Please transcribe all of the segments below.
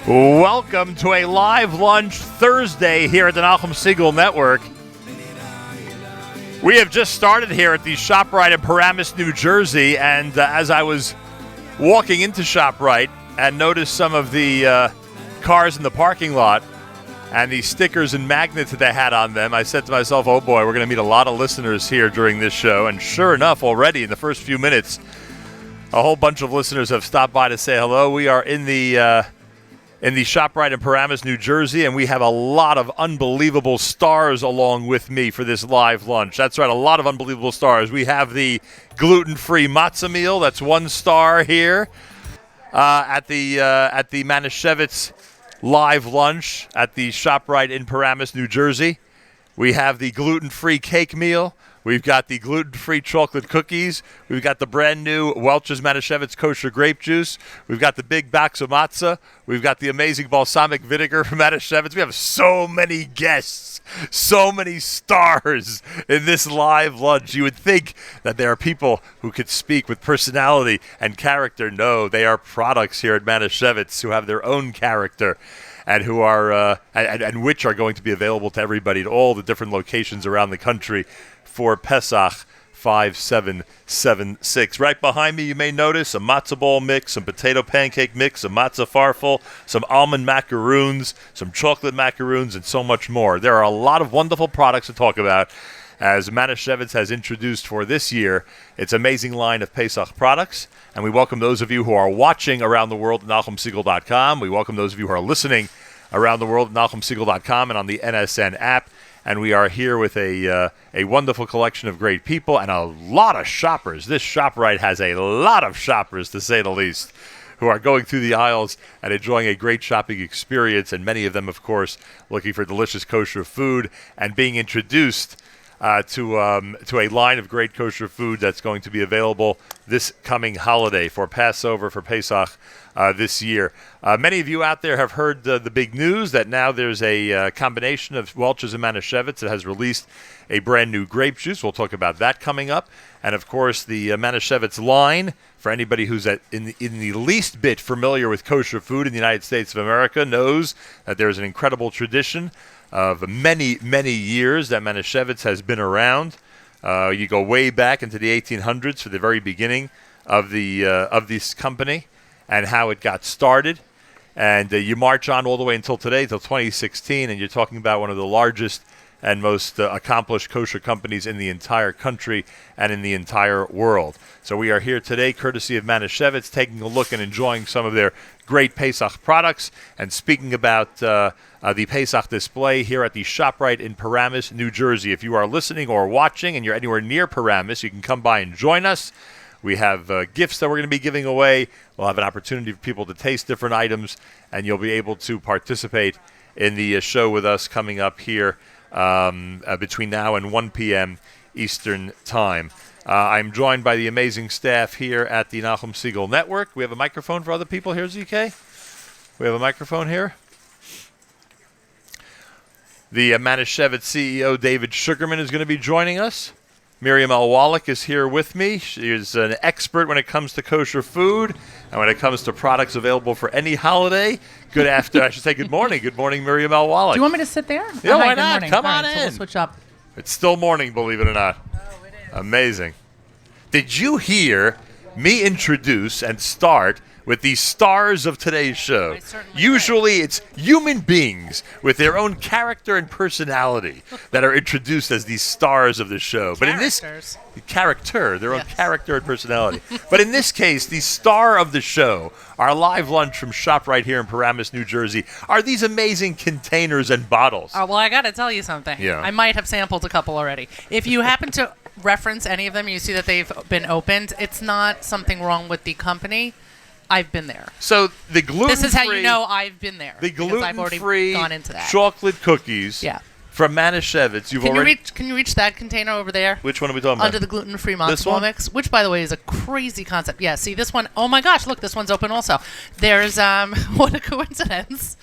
Welcome to a live lunch Thursday here at the Nachum Segal Network. We have just started here at the ShopRite in Paramus, New Jersey, and as I was walking into ShopRite and noticed some of the cars in the parking lot and the stickers and magnets that they had on them, I said to myself, oh boy, we're going to meet a lot of listeners here during this show. And sure enough, already in the first few minutes, a whole bunch of listeners have stopped by to say hello. We are in the ShopRite in Paramus, New Jersey, and we have a lot of unbelievable stars along with me for this live lunch. That's right, a lot of unbelievable stars. We have the gluten-free matzah meal. That's one star here at the Manischewitz live lunch at the ShopRite in Paramus, New Jersey. We have the gluten-free cake meal. We've got the gluten-free chocolate cookies. We've got the brand new Welch's Manischewitz kosher grape juice. We've got the big box of matzah. We've got the amazing balsamic vinegar from Manischewitz. We have so many guests, so many stars in this live lunch. You would think that there are people who could speak with personality and character. No, they are products here at Manischewitz who have their own character and who are and which are going to be available to everybody at all the different locations around the country for Pesach 5776. Right behind me, you may notice a matzah ball mix, some potato pancake mix, some matzah farfel, some almond macaroons, some chocolate macaroons, and so much more. There are a lot of wonderful products to talk about as Manischewitz has introduced for this year its amazing line of Pesach products. And we welcome those of you who are watching around the world at NachumSegal.com. We welcome those of you who are listening around the world at NachumSegal.com and on the NSN app. And we are here with a wonderful collection of great people and a lot of shoppers. This ShopRite has a lot of shoppers, to say the least, who are going through the aisles and enjoying a great shopping experience. And many of them, of course, looking for delicious kosher food and being introduced to a line of great kosher food that's going to be available this coming holiday for Passover, for Pesach this year. Many of you out there have heard the big news that now there's a combination of Welch's and Manischewitz that has released a brand new grape juice. We'll talk about that coming up. And, of course, the Manischewitz line, for anybody who's in the least bit familiar with kosher food in the United States of America, knows that there's an incredible tradition of many, many years that Manischewitz has been around. You go way back into the 1800s for the very beginning of this company and how it got started. And you march on all the way until today, till 2016, and you're talking about one of the largest and most accomplished kosher companies in the entire country and in the entire world. So we are here today, courtesy of Manischewitz, taking a look and enjoying some of their great Pesach products and speaking about the Pesach display here at the ShopRite in Paramus, New Jersey. If you are listening or watching and you're anywhere near Paramus, you can come by and join us. We have gifts that we're going to be giving away. We'll have an opportunity for people to taste different items, and you'll be able to participate in the show with us coming up here between now and 1 p.m. Eastern Time. I'm joined by the amazing staff here at the Nachum Segal Network. We have a microphone for other people here, ZK? We have a microphone here. The Manischewitz CEO, David Sugarman, is going to be joining us. Miriam L. Wallach is here with me. She is an expert when it comes to kosher food and when it comes to products available for any holiday. Good afternoon. I should say good morning. Good morning, Miriam L. Wallach. Do you want me to sit there? Yeah, Hi, why good not? morning. Come All on right, in. So we'll switch up. It's still morning, believe it or not. Oh, it is. Amazing. Did you hear me introduce and start with the stars of today's show? I certainly Usually it's human beings with their own character and personality that are introduced as the stars of the show. But in this their own character and personality. But in this case, the star of the show, our live lunch from ShopRite here in Paramus, New Jersey, are these amazing containers and bottles. Well, I got to tell you something. Yeah. I might have sampled a couple already. If you happen to reference any of them, you see that they've been opened. It's not something wrong with the company. I've been there. So the gluten-free... This is how you know I've been there. The because I've already gluten-free gone into that. chocolate cookies Yeah. from Manischewitz. Can you reach that container over there? Which one are we talking about? Under the gluten-free This matzo ball one? mix, which, by the way, is a crazy concept. Yeah, see this one? Oh, my gosh, look, this one's open also. There's, what a coincidence.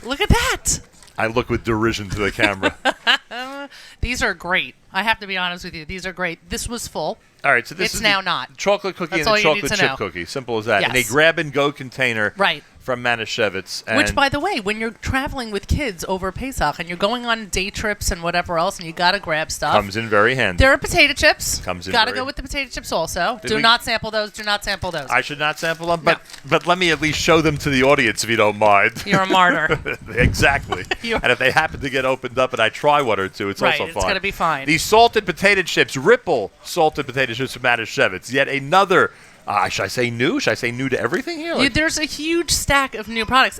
Look at that. I look with derision to the camera. These are great. I have to be honest with you. These are great. This was full. All right, so this It's is now the not. chocolate cookie That's and all the you need chocolate to chip know. cookie. Simple as that. In a Yes. grab-and-go container Right. from Manischewitz. And Which, by the way, when you're traveling with kids over Pesach and you're going on day trips and whatever else, and you got to grab stuff. comes in very handy. There are potato chips. Comes in Got to very- go with the potato chips also. Did Do we- not sample those. Do not sample those. I should not sample them, but let me at least show them to the audience if you don't mind. You're a martyr. Exactly. You're- And if they happen to get opened up and I try one or two, it's Right, also it's fine. gonna be fine. These salted potato chips, Ripple salted potato chips from Manischewitz. Yet another, should I say new? Should I say new to everything here? Like- There's a huge stack of new products.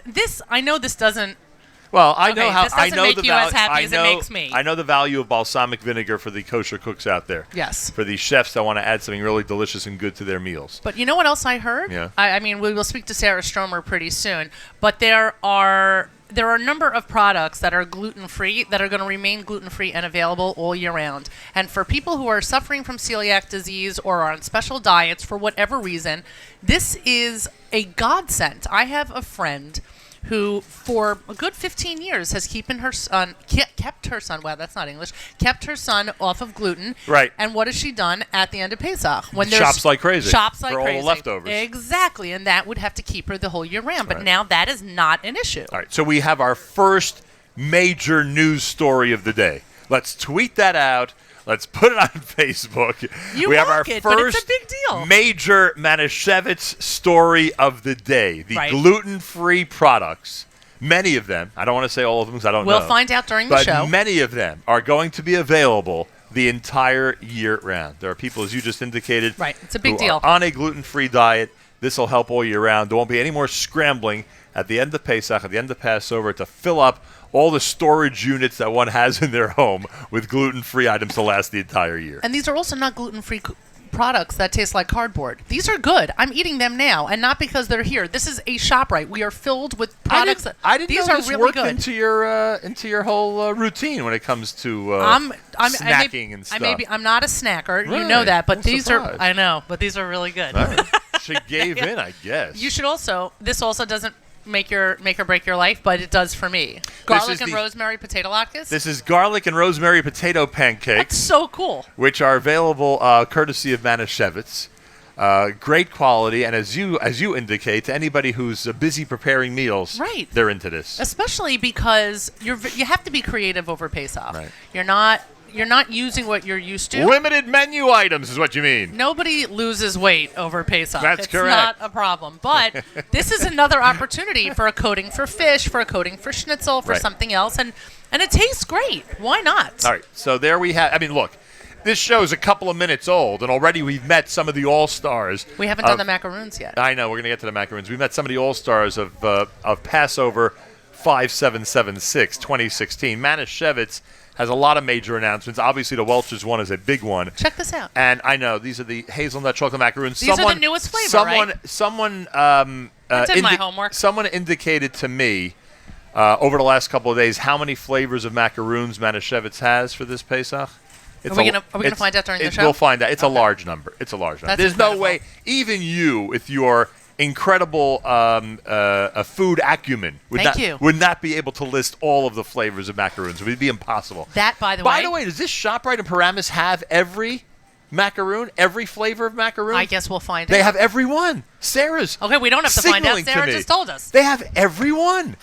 I know this doesn't. Well, I Okay, know how this I doesn't know make the you as value. happy I as it know, makes me. I know the value of balsamic vinegar for the kosher cooks out there. Yes. For the chefs that want to add something really delicious and good to their meals. But you know what else I heard? Yeah. I mean, we will speak to Sarah Stromer pretty soon. But there are a number of products that are gluten-free that are going to remain gluten-free and available all year round. And for people who are suffering from celiac disease or are on special diets for whatever reason, this is a godsend. I have a friend who, for a good 15 years, has kept her son. Wow, that's not English. Kept her son off of gluten. Right. And what has she done at the end of Pesach? When Shops like crazy Shops like for all the crazy. leftovers. Exactly, and that would have to keep her the whole year round. But Right. now that is not an issue. All right, so we have our first major news story of the day. Let's tweet that out. Let's put it on Facebook. You we have rock our it, but first it's a big deal. major Manischewitz story of the day. The Right. gluten-free products. Many of them, I don't want to say all of them because I don't know. We'll find out during the but show. many of them are going to be available the entire year round. There are people, as you just indicated, Right, it's a big who deal. are on a gluten-free diet. This will help all year round. There won't be any more scrambling at the end of Pesach, at the end of Passover, to fill up all the storage units that one has in their home with gluten-free items to last the entire year. And these are also not gluten-free products that taste like cardboard. These are good. I'm eating them now, and not because they're here. This is a ShopRite. We are filled with products. I didn't these know are this really worked good. into your whole routine when it comes to snacking and stuff. I'm not a snacker. You Right. know that, but I'm these surprised. are. I know, but these are really good. All right. She gave in, I guess. You should also. This also doesn't make or break your life, but it does for me. Garlic is and the- rosemary potato latkes. This is garlic and rosemary potato pancakes, That's so cool. which are available courtesy of Manischewitz. Great quality, and as you indicate, to anybody who's busy preparing meals, Right. they're into this. Especially because you have to be creative over Pesach. Right. You're not using what you're used to. Limited menu items is what you mean. Nobody loses weight over Pesach. That's it's correct. not a problem. But this is another opportunity for a coating for fish, for a coating for schnitzel, for Right. something else, and it tastes great. Why not? All right, so there we have. I mean, look, this show's a couple of minutes old, and already we've met some of the all-stars. We haven't done the macaroons yet. I know, we're going to get to the macaroons. We met some of the all-stars of Passover 5776 2016. Manischewitz has a lot of major announcements. Obviously, the Welch's one is a big one. Check this out. And I know, these are the hazelnut chocolate macaroons. These are the newest flavor, right? Someone I did my homework. Someone indicated to me over the last couple of days how many flavors of macaroons Manischewitz has for this Pesach. Are we gonna find out during the show? We'll find out. It's a Okay. large number. It's a large number. That's There's no incredible. way, even you, with your incredible food acumen, would not be able to list all of the flavors of macaroons. It would be impossible. That, by the way. By the way, does this ShopRite in Paramus have every macaroon, every flavor of macaroon? I guess we'll find They out. have every one. Sarah's. Okay, we don't have to find out. signaling to Sarah me. just told us. They have every one.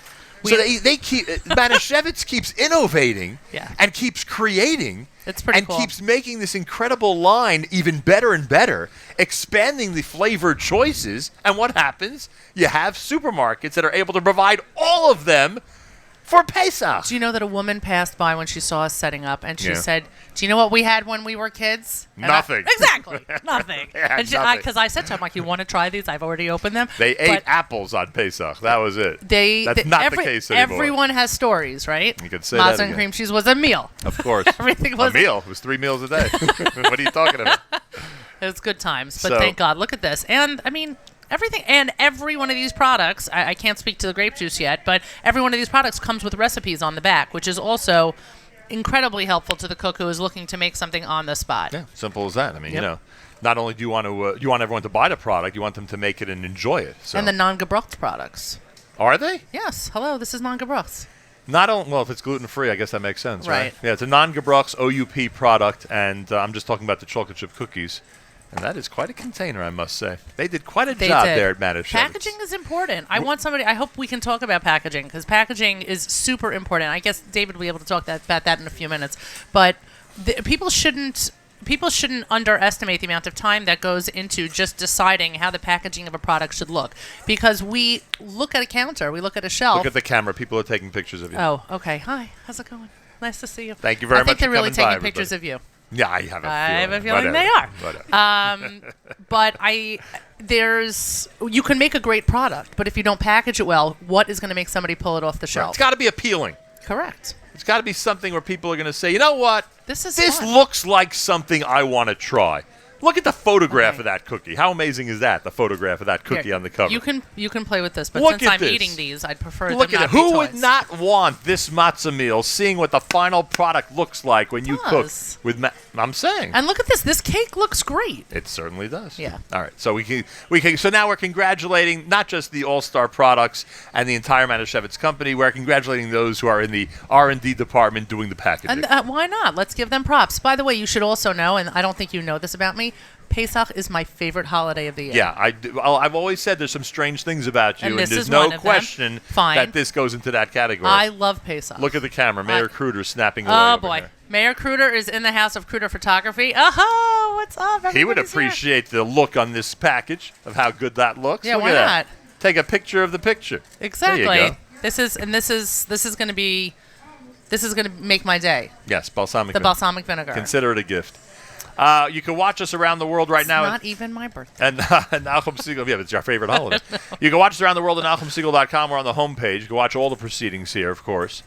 So they keep Manischewitz keeps innovating Yeah. and keeps creating It's pretty and cool. keeps making this incredible line even better and better, expanding the flavor choices. And what happens? You have supermarkets that are able to provide all of them for Pesach. Do you know that a woman passed by when she saw us setting up, and she Yeah. said, "Do you know what we had when we were kids?" And Nothing. Exactly, nothing. Yeah, And nothing. because I said to her, "Like, you want to try these? I've already opened them." They But ate apples on Pesach. That was it. That's not the case anymore. Everyone has stories, right? You could say Matzah that and again. cream cheese was a meal. Of course. Everything was a meal. It was 3 meals a day. What are you talking about? It was good times, but So- thank God. Look at this, and I mean. Everything and every one of these products, I can't speak to the grape juice yet, but every one of these products comes with recipes on the back, which is also incredibly helpful to the cook who is looking to make something on the spot. Yeah, simple as that. I mean, Yep. not only do you want everyone to buy the product, you want them to make it and enjoy it. So. And the non-gebrucht products. Are they? Yes. Hello, this is non-gebrucht. Not only, well, if it's gluten-free, I guess that makes sense, right? Right. Yeah, it's a non-Gebrauchs OUP product, and I'm just talking about the chocolate chip cookies. And that is quite a container, I must say. They did quite a job there at Manischewitz. Packaging is important. I hope we can talk about packaging, because packaging is super important. I guess David will be able to talk about that in a few minutes. But people shouldn't underestimate the amount of time that goes into just deciding how the packaging of a product should look. Because we look at a counter, we look at a shelf. Look at the camera. People are taking pictures of you. Oh, okay. Hi. How's it going? Nice to see you. Thank you very much. I think they're really taking everybody. pictures of you. Yeah, I have a feeling. they are. Whatever. But you can make a great product, but if you don't package it well, what is going to make somebody pull it off the shelf? It's got to be appealing. Correct. It's got to be something where people are going to say, you know what? This fun. looks like something I want to try. Look at the photograph of that cookie. How amazing is that? The photograph of that cookie on the cover. You can play with this, but Look since at I'm this. eating these, I'd prefer Look them at not it. be Who toys. would not want this matzah meal, seeing what the final product looks like when you cook Does. with I'm saying. And look at this. This cake looks great. It certainly does. Yeah. All right. So so now we're congratulating not just the All-Star Products and the entire Manischewitz company. We're congratulating those wwho are in the R&D department doing the packaging. And why not? Let's give them props. By the way, you should also know, and I don't think you know this about me, Pesach is my favorite holiday of the year. Yeah, I've always said there's some strange things about you, And and this there's is no one of them. question Fine. that this goes into that category. I love Pesach. Look at the camera. Mayor Kruder snapping away. Oh, over boy. there. Mayor Kruder is in the house of Kruder Photography. Oh, what's up? He would Everybody's here. appreciate the look on this package of how good that looks. Yeah, Look why at that. not? Take a picture of the picture. Exactly. There you go. This is going to make my day. Yes, balsamic The vinegar. balsamic vinegar. Consider it a gift. You can watch us around the world right It's now. not even my birthday. And Nachum Segal, yeah, it's your favorite holiday. You can watch us around the world at NachumSegal.com. We're on the homepage. You can watch all the proceedings here, of course.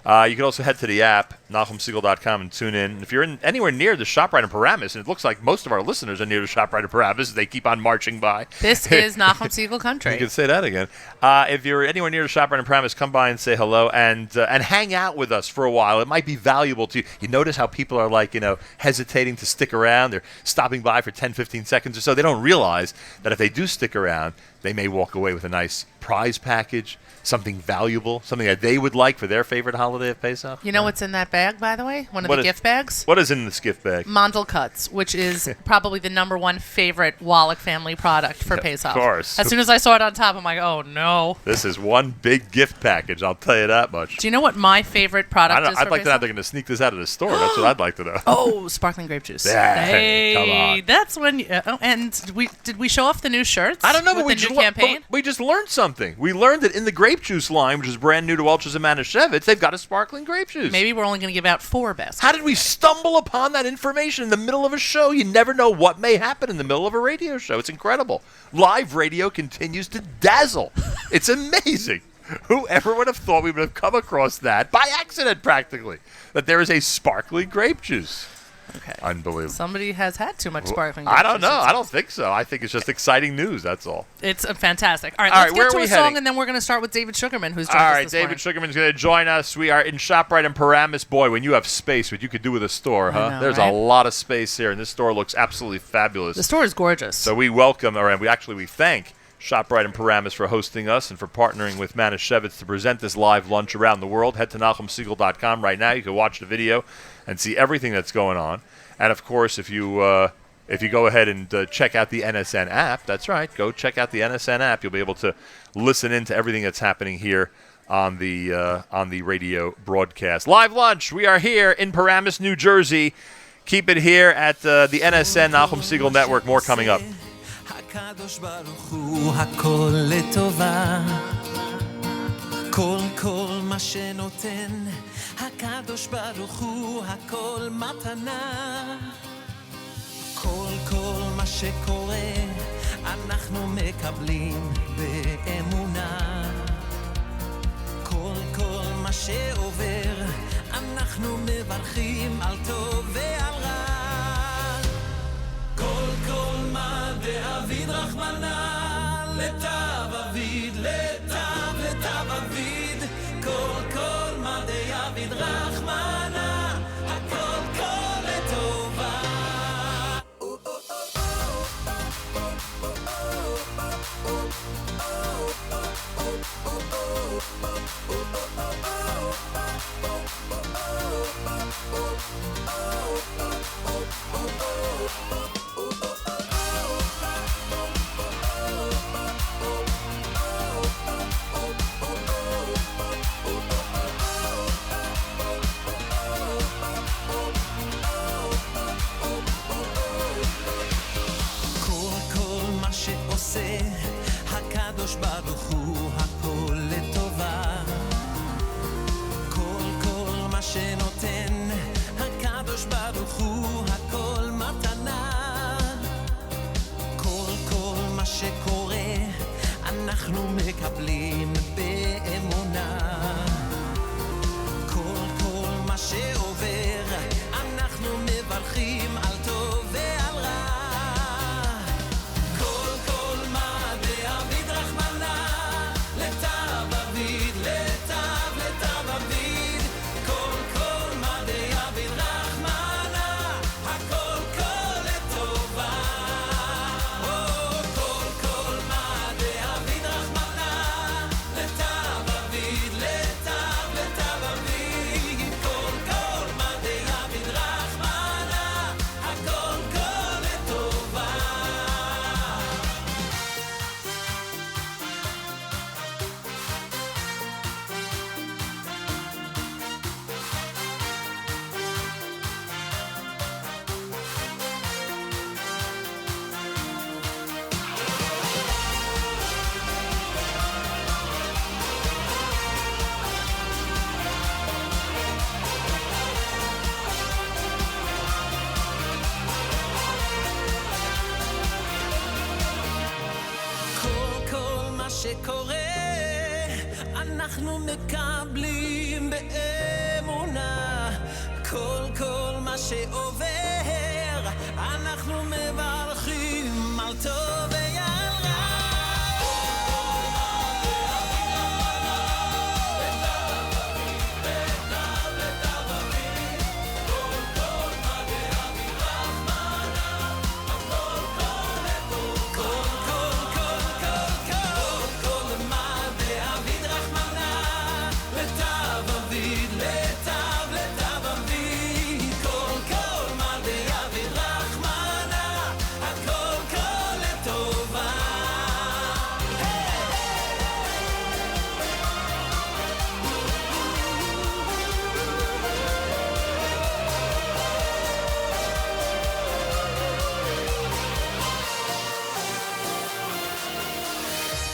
You can also head to the app, NachumSegal.com, and tune in. If you're anywhere near the ShopRite in Paramus, and it looks like most of our listeners are near the ShopRite in Paramus, they keep on marching by. This is Nachum Segal country. You can say that again. If you're anywhere near the ShopRite in Paramus, come by and say hello and hang out with us for a while. It might be valuable to you. You notice how people are hesitating to stick around. They're stopping by for 10, 15 seconds or so. They don't realize that if they do stick around, they may walk away with a nice prize package, something valuable, something that they would like for their favorite holiday of Pesach. You know what's in that bag, by the way? One of What the is- gift bags? What is in this gift bag? Mandel Cuts, which is probably the number one favorite Wallach family product for Pesach. Of course. As soon as I saw it on top, I'm like, oh, no. This is one big gift package, I'll tell you that much. Do you know what my favorite product is I'd for like to know Pesach? if they're going to sneak this out of the store. That's what I'd like to know. Oh, sparkling grape juice. Hey, come on. That's when. And did we show off the new shirts? I don't know, with but the new campaign. we just learned something. We learned that in the grape juice line, which is brand new to Ultras and Manischewitz, they've got a sparkling grape juice. Maybe we're only going to give out 4 baskets. How did we stumble upon that information in the middle of a show? You never know what may happen in the middle of a radio show. It's incredible. Live radio continues to dazzle. It's amazing. Whoever would have thought we would have come across that by accident, practically, that there is a sparkling grape juice. Okay. Unbelievable. Somebody has had too much sparkling grape I don't juice. know. I don't think so. I think it's just exciting news. That's all. It's fantastic. All right, All let's right, where get to are a we song, heading? and then we're going to start with David Sugarman, who's All joined us right, this David morning. Sugarman's going to join us. We are in ShopRite in Paramus. Boy, when you have space, what you could do with a store, huh? know, There's right? a lot of space here, and this store looks absolutely fabulous. The store is gorgeous. So we welcome, and we thank ShopRite in Paramus for hosting us and for partnering with Manischewitz to present this live lunch around the world. Head to NachumSegal.com right now. You can watch the video and see everything that's going on. And of course, if you go ahead and check out the NSN app, that's right, go check out the NSN app. You'll be able to listen in to everything that's happening here on the radio broadcast. Live lunch. We are here in Paramus, New Jersey. Keep it here at the NSN Nachum Segal Network. More coming up. הקדוש ברוך הוא הכל לטובה כל מה שנותן הקדוש ברוך הוא הכל מתנה כל מה שקורה אנחנו מקבלים באמונה כל מה שעובר אנחנו מברכים על טוב ועל רע כל מה דאביד רחמנה לטב אביד לטב אביד כל מה דאביד רחמנה הכל לטובה הקדוש ברוך הוא הכל לטובה כל מה שנותן הקדוש ברוך הוא הכל מתנה כל מה שקורה אנחנו מקבלים באמונה כל מה שעובר אנחנו מברכים על טוב ועל רע כל מה דאביד רחמנה לטב אביד לטב אביד כל מה דאביד רחמנה הכל כל לטובה כל מה דאביד רחמנה לטב אביד לטב אביד כל מה דאביד רחמנה הכל כל לטובה כל מה שקורה אנחנו מקבלים באמונה כל מה שעובר אנחנו מברכים על טוב ועל רע כל מה דאביד רחמנה לטב אביד לטב אביד כל מה דאביד רחמנה הכל כל לטובה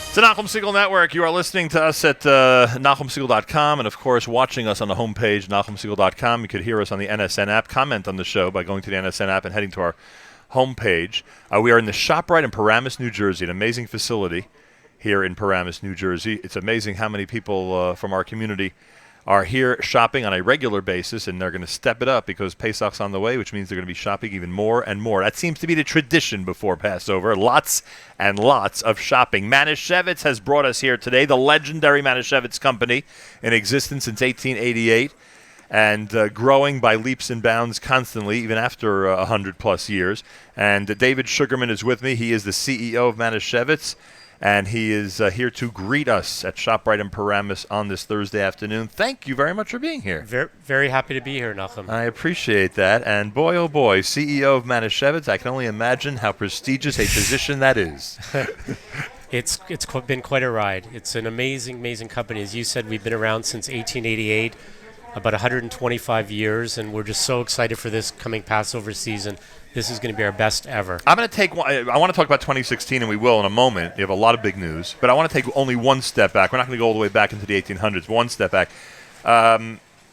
It's the Nachum Segal Network. You are listening to us at NachumSegal.com and, of course, watching us on the homepage, NachumSegal.com. You could hear us on the NSN app. Comment on the show by going to the NSN app and heading to our homepage. We are in the ShopRite in Paramus, New Jersey, an amazing facility here in Paramus, New Jersey. It's amazing how many people from our community are here shopping on a regular basis, and they're going to step it up because Pesach's on the way, which means they're going to be shopping even more and more. That seems to be the tradition before Passover. Lots and lots of shopping. Manischewitz has brought us here today, the legendary Manischewitz company, in existence since 1888 and growing by leaps and bounds constantly, even after 100-plus years. And David Sugarman is with me. He is the CEO of Manischewitz. And he is here to greet us at ShopRite in Paramus on this Thursday afternoon. Thank you very much for being here. Very, very happy to be here, Nachum. I appreciate that. And boy, oh boy, CEO of Manischewitz, I can only imagine how prestigious a position that is. It's been quite a ride. It's an amazing, amazing company. As you said, we've been around since 1888, about 125 years, and we're just so excited for this coming Passover season. This is going to be our best ever. I'm going to take one. I want to talk about 2016, and we will in a moment. You have a lot of big news. But I want to take only one step back. We're not going to go all the way back into the 1800s. One step back.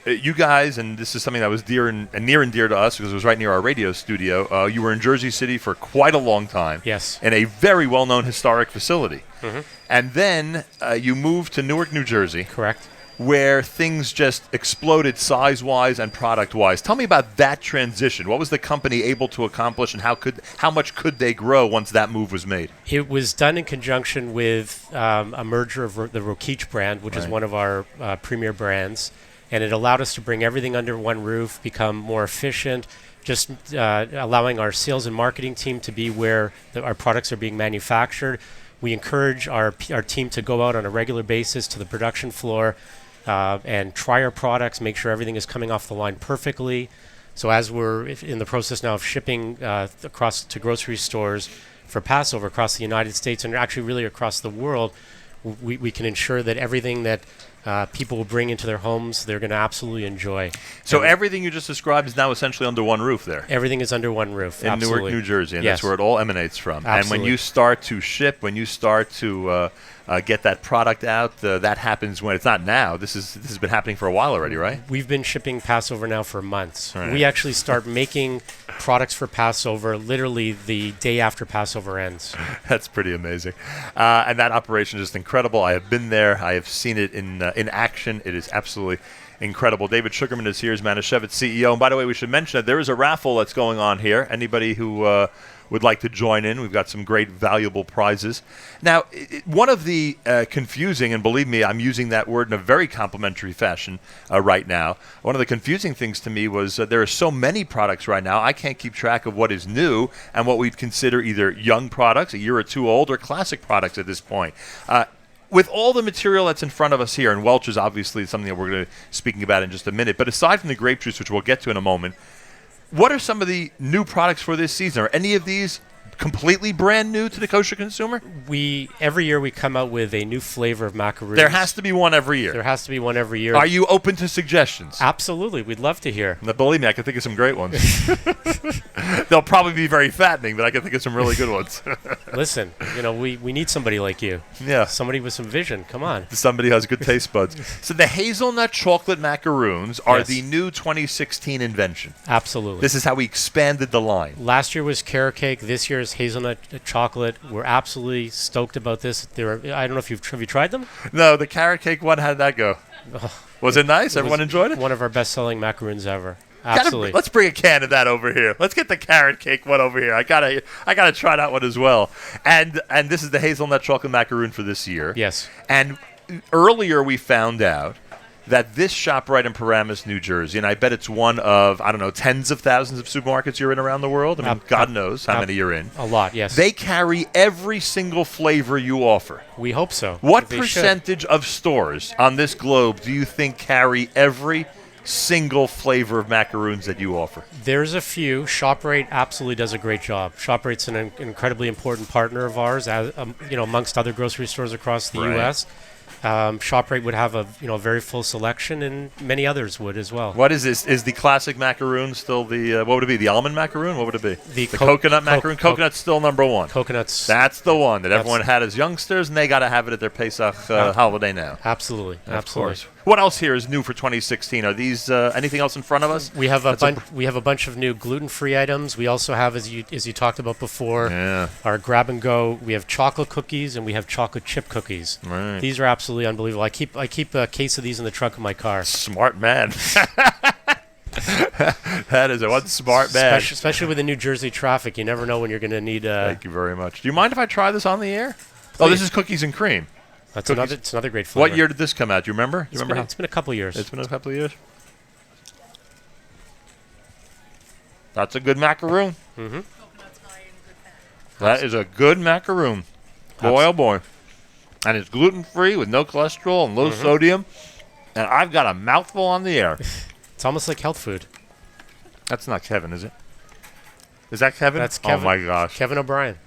You guys, and this is something that was near and dear to us because it was right near our radio studio, you were in Jersey City for quite a long time. Yes. In a very well-known historic facility. Mm-hmm. And then you moved to Newark, New Jersey. Correct. Where things just exploded size-wise and product-wise. Tell me about that transition. What was the company able to accomplish, and how much could they grow once that move was made? It was done in conjunction with a merger of the Rokich brand, which is one of our premier brands, and it allowed us to bring everything under one roof, become more efficient, just allowing our sales and marketing team to be where our products are being manufactured. We encourage our team to go out on a regular basis to the production floor and try our products, make sure everything is coming off the line perfectly. So as we're in the process now of shipping across to grocery stores for Passover across the United States and actually really across the world, we can ensure that everything that people will bring into their homes. They're going to absolutely enjoy. So everything you just described is now essentially under one roof there. Everything is under one roof. In Absolutely. Newark, New Jersey, and Yes. that's where it all emanates from. Absolutely. And when you start to ship, when you start to get that product out, that happens when it's not now. This has been happening for a while already, right? We've been shipping Passover now for months. Right. We actually start making products for Passover literally the day after Passover ends. That's pretty amazing. And that operation is just incredible. I have been there. I have seen it in action. It is absolutely incredible. David Sugarman is here as Manischewitz CEO. And by the way, we should mention that there is a raffle that's going on here. Anybody who would like to join in, we've got some great valuable prizes. Now, one of the confusing, and believe me, I'm using that word in a very complimentary fashion right now. One of the confusing things to me was there are so many products right now, I can't keep track of what is new and what we'd consider either young products, a year or two old, or classic products at this point. With all the material that's in front of us here, and Welch is obviously something that we're going to be speaking about in just a minute, but aside from the grape juice, which we'll get to in a moment, what are some of the new products for this season? Are any of these completely brand new to the kosher consumer? Every year we come out with a new flavor of macaroons. There has to be one every year. There has to be one every year. Are you open to suggestions? Absolutely. We'd love to hear. Now, believe me, I can think of some great ones. They'll probably be very fattening, but I can think of some really good ones. Listen, we need somebody like you. Yeah. Somebody with some vision. Come on. Somebody who has good taste buds. So the hazelnut chocolate macaroons are Yes. the new 2016 invention. Absolutely. This is how we expanded the line. Last year was carrot cake. This year is hazelnut chocolate. We're absolutely stoked about this. I don't know if have you tried them? No, the carrot cake one, how did that go? Was it nice? Everyone enjoyed it? One of our best-selling macaroons ever. Gotta- Absolutely. let's bring a can of that over here. Let's get the carrot cake one over here. I gotta try that one as well. And this is the hazelnut chocolate macaroon for this year. Yes. And earlier we found out that this ShopRite in Paramus, New Jersey, and I bet it's one of, I don't know, tens of thousands of supermarkets you're in around the world. I mean, God knows how many you're in. A lot, yes. They carry every single flavor you offer. We hope so. What They should. percentage of stores on this globe do you think carry every single flavor of macaroons that you offer? There's a few. ShopRite absolutely does a great job. ShopRite's an incredibly important partner of ours, as amongst other grocery stores across the Right. U.S. ShopRite would have a very full selection, and many others would as well. What is this? Is the classic macaroon still the, what would it be, the almond macaroon? What would it be? The coconut macaroon? Coconut's still number one. Coconuts. That's the one that That's- everyone had as youngsters, and they got to have it at their Pesach holiday now. Absolutely. Of Absolutely. course. What else here is new for 2016? Are these anything else in front of us? We have That's a we have a bunch of new gluten-free items. We also have, as you talked about before, Yeah. our grab and go. We have chocolate cookies and we have chocolate chip cookies. Right. These are absolutely unbelievable. I keep a case of these in the trunk of my car. Smart man. That is one smart man. Especially with the New Jersey traffic, you never know when you're going to need. Thank you very much. Do you mind if I try this on the air? Oh, this Please. is cookies and cream. That's cookies. it's another great flavor. What year did this come out? Do you remember? It's been a couple years. It's been a couple of years. That's a good macaroon. Mm-hmm. That is a good macaroon. Boy, oh boy. And it's gluten-free with no cholesterol and low sodium. And I've got a mouthful on the air. It's almost like health food. That's not Kevin, is it? Is that Kevin? That's Kevin. Oh, my gosh. Kevin O'Brien.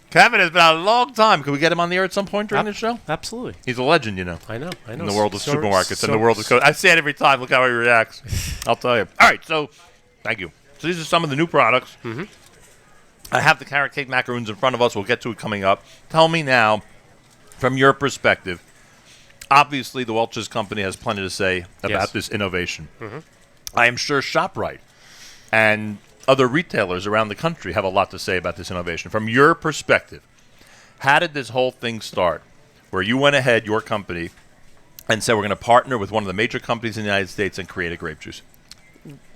Kevin, it's been a long time. Could we get him on the air at some point during the show? Absolutely. He's a legend, you know. I know. In the world of So- supermarkets and so- the world of code. I say it every time. Look how he reacts. I'll tell you. All right, so thank you. So these are some of the new products. Mm-hmm. I have the carrot cake macaroons in front of us. We'll get to it coming up. Tell me now, from your perspective, obviously the Welch's company has plenty to say about Yes. this innovation. Mm-hmm. I am sure ShopRite and other retailers around the country have a lot to say about this innovation. From your perspective, how did this whole thing start? Where you went ahead, your company, and said we're going to partner with one of the major companies in the United States and create a grape juice.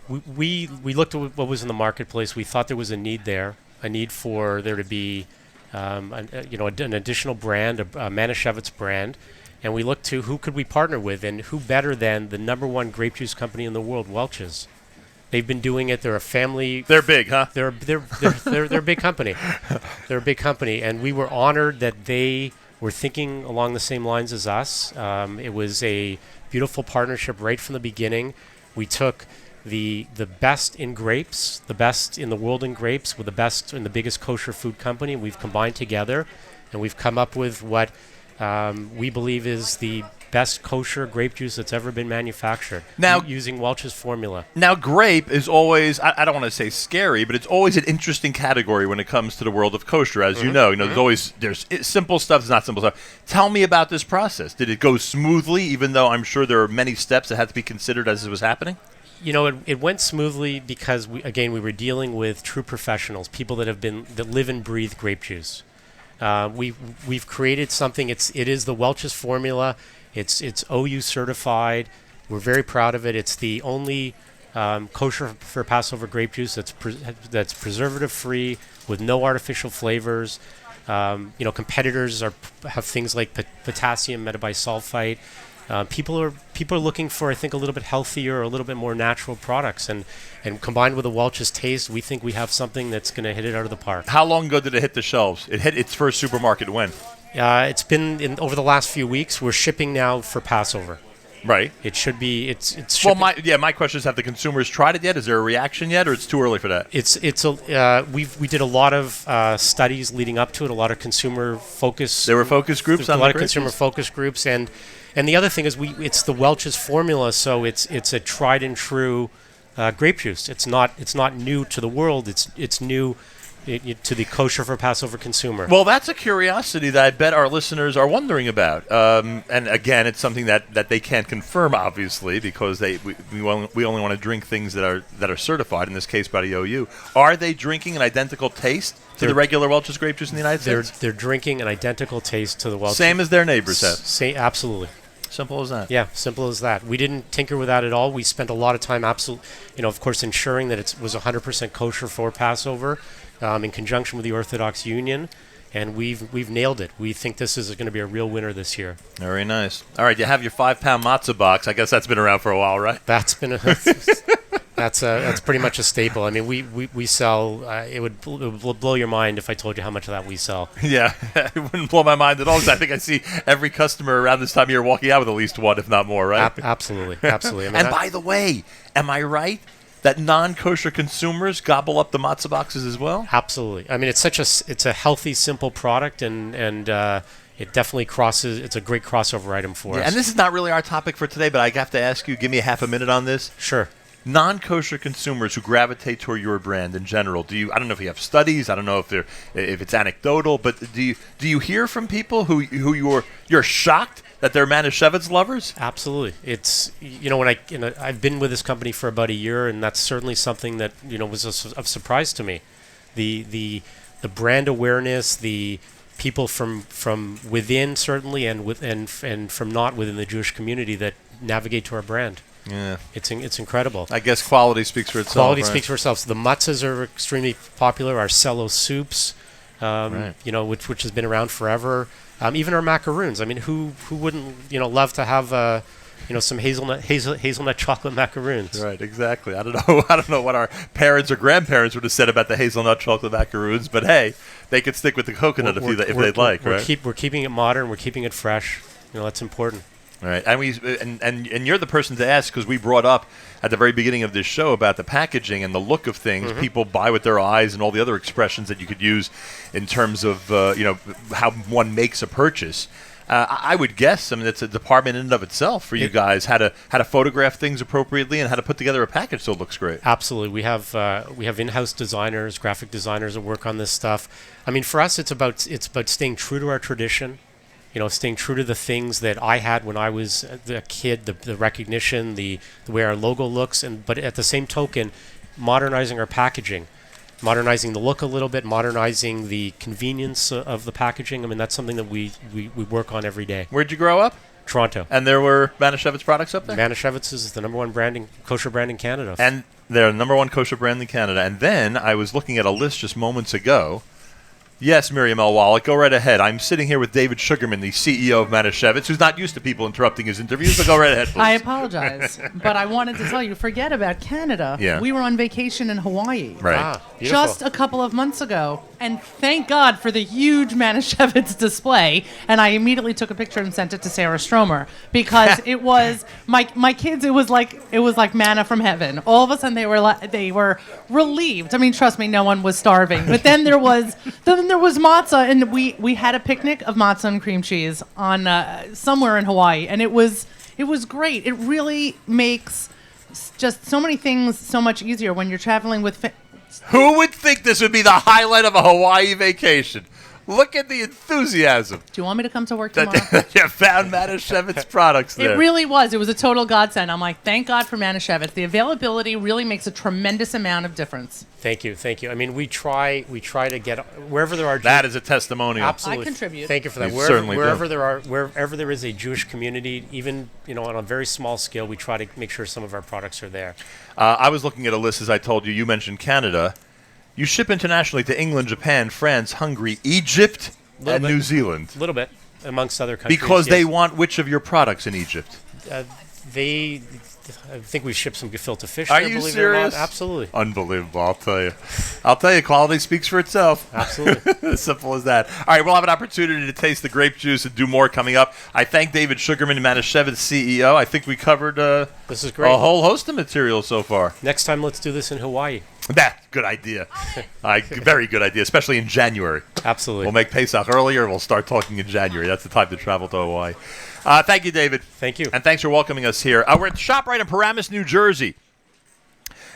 We looked at what was in the marketplace. We thought there was a need there, a need for there to be, an additional brand, a Manischewitz brand, and we looked to who could we partner with, and who better than the number one grape juice company in the world, Welch's. They've been doing it. They're a family. They're big, huh? They're a big company. They're a big company, and we were honored that they were thinking along the same lines as us. It was a beautiful partnership right from the beginning. We took the best in grapes, the best in the world in grapes, with the best and the biggest kosher food company. We've combined together, and we've come up with what we believe is the best kosher grape juice that's ever been manufactured. Now- using Welch's formula. Now, grape is always, I don't want to say scary, but it's always an interesting category when it comes to the world of kosher, as you know. There's simple stuff, there's not simple stuff. Tell me about this process. Did it go smoothly, even though I'm sure there are many steps that had to be considered as it was happening? It went smoothly because we were dealing with true professionals, people that live and breathe grape juice. We've created something. It is the Welch's formula. It's OU certified. We're very proud of it. It's the only kosher for Passover grape juice that's preservative free with no artificial flavors. Competitors have things like potassium metabisulfite. People are looking for, I think, a little bit healthier, a little bit more natural products, and combined with the Welch's taste, we think we have something that's going to hit it out of the park. How long ago did it hit the shelves? It hit its first supermarket when? It's been over the last few weeks. We're shipping now for Passover. Right. It should be. It's Well, shipping. my question is: have the consumers tried it yet? Is there a reaction yet, or it's too early for that? We did a lot of studies leading up to it. A lot of consumer focus. There were focus groups on a lot the of grape consumer juice? focus groups, and the other thing is it's the Welch's formula, so it's a tried and true grape juice. It's not new to the world. It's new to the kosher for Passover consumer. Well, that's a curiosity that I bet our listeners are wondering about. And again, it's something that they can't confirm, obviously, because we only want to drink things that are certified. In this case, by the OU. Are they drinking an identical taste to the regular Welch's grape juice in the United States? They're drinking an identical taste to the Welch's. Same as their neighbors have. Absolutely. Simple as that. Yeah, simple as that. We didn't tinker with that at all. We spent a lot of time, of course, ensuring that it was 100% kosher for Passover, in conjunction with the Orthodox Union, and we've nailed it. We think this is going to be a real winner this year. Very nice. All right, you have your 5-pound matzah box. I guess that's been around for a while, right? That's been that's pretty much a staple. I mean, we sell. It would blow your mind if I told you how much of that we sell. Yeah, it wouldn't blow my mind at all. 'Cause I think I see every customer around this time of year walking out with at least one, if not more, right? Absolutely. I mean, And by the way, am I right that non-kosher consumers gobble up the matzah boxes as well? Absolutely. I mean, it's a healthy, simple product, and it definitely crosses. It's a great crossover item for us. And this is not really our topic for today, but I have to ask you, give me a half a minute on this. Sure. Non-kosher consumers who gravitate toward your brand in general, I don't know if you have studies, I don't know if it's anecdotal, but do you hear from people who you're shocked that they're Manischewitz lovers? Absolutely. It's I've been with this company for about a year, and that's certainly something that was of surprise to me. The brand awareness, the people from within certainly, and from not within the Jewish community that navigate to our brand. Yeah, it's incredible. I guess quality speaks for itself. Quality right? speaks for itself. So the matzahs are extremely popular. Our cello soups, Right. which has been around forever. Even our macaroons. I mean, who wouldn't love to have some hazelnut chocolate macaroons? Right, exactly. I don't know what our parents or grandparents would have said about the hazelnut chocolate macaroons, but hey, they could stick with the coconut if they'd like, right? We're keeping it modern. We're keeping it fresh. That's important. All right, and you're the person to ask because we brought up at the very beginning of this show about the packaging and the look of things. Mm-hmm. People buy with their eyes and all the other expressions that you could use in terms of how one makes a purchase. I would guess, it's a department in and of itself for you guys how to photograph things appropriately and how to put together a package so it looks great. Absolutely, we have in-house designers, graphic designers that work on this stuff. I mean, for us, it's about staying true to our tradition. Staying true to the things that I had when I was a kid, the recognition, the way our logo looks, but at the same token, modernizing our packaging, modernizing the look a little bit, modernizing the convenience of the packaging. I mean, that's something that we work on every day. Where'd you grow up? Toronto. And there were Manischewitz products up there? Manischewitz is the number one kosher brand in Canada. And they're the number one kosher brand in Canada. And then I was looking at a list just moments ago. Yes, Miriam L. Wallach, go right ahead. I'm sitting here with David Sugarman, the CEO of Manischewitz, who's not used to people interrupting his interviews, so go right ahead, please. I apologize, but I wanted to tell you, forget about Canada. Yeah. We were on vacation in Hawaii. Right. Just a couple of months ago, and thank God for the huge Manischewitz display, and I immediately took a picture and sent it to Sarah Stromer, because it was, my kids, it was like manna from heaven. All of a sudden, they were relieved. I mean, trust me, no one was starving, but then there was there was matzah, and we had a picnic of matzah and cream cheese on somewhere in Hawaii, and it was great. It really makes just so many things so much easier when you're traveling with. Who would think this would be the highlight of a Hawaii vacation? Look at the enthusiasm. Do you want me to come to work tomorrow? You found Manischewitz products there. It really was. It was a total godsend. I'm like, thank God for Manischewitz. The availability really makes a tremendous amount of difference. Thank you. I mean, we try to get wherever there are. That is a testimonial. Absolutely. I contribute. Thank you for that. You certainly do. Wherever there is a Jewish community, even on a very small scale, we try to make sure some of our products are there. I was looking at a list, as I told you. You mentioned Canada. You ship internationally to England, Japan, France, Hungary, Egypt, and New Zealand. A little bit, amongst other countries. Because yes. they want which of your products in Egypt? I think we shipped some gefilte fish Are there, you believe serious? it or not. Absolutely. Unbelievable, I'll tell you. Quality speaks for itself. Absolutely. As simple as that. All right, we'll have an opportunity to taste the grape juice and do more coming up. I thank David Sugarman, Manischewitz CEO. I think we covered this is great. A whole host of material so far. Next time, let's do this in Hawaii. Good idea. Very good idea, especially in January. Absolutely. We'll make Pesach earlier. We'll start talking in January. That's the time to travel to Hawaii. Thank you, David. Thank you. And thanks for welcoming us here. We're at ShopRite in Paramus, New Jersey.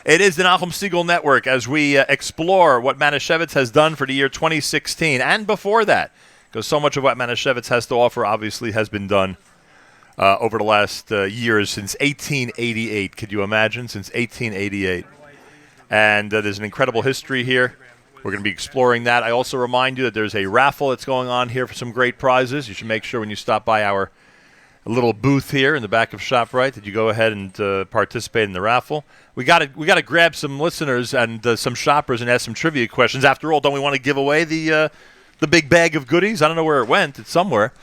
It is the Nachum Segal Network as we explore what Manischewitz has done for the year 2016 and before that, because so much of what Manischewitz has to offer obviously has been done over the last years since 1888. Could you imagine? Since 1888. And there's an incredible history here. We're going to be exploring that. I also remind you that there's a raffle that's going on here for some great prizes. You should make sure when you stop by our little booth here in the back of ShopRite that you go ahead and participate in the raffle. We got to grab some listeners and some shoppers and ask some trivia questions. After all, don't we want to give away the big bag of goodies? I don't know where it went. It's somewhere.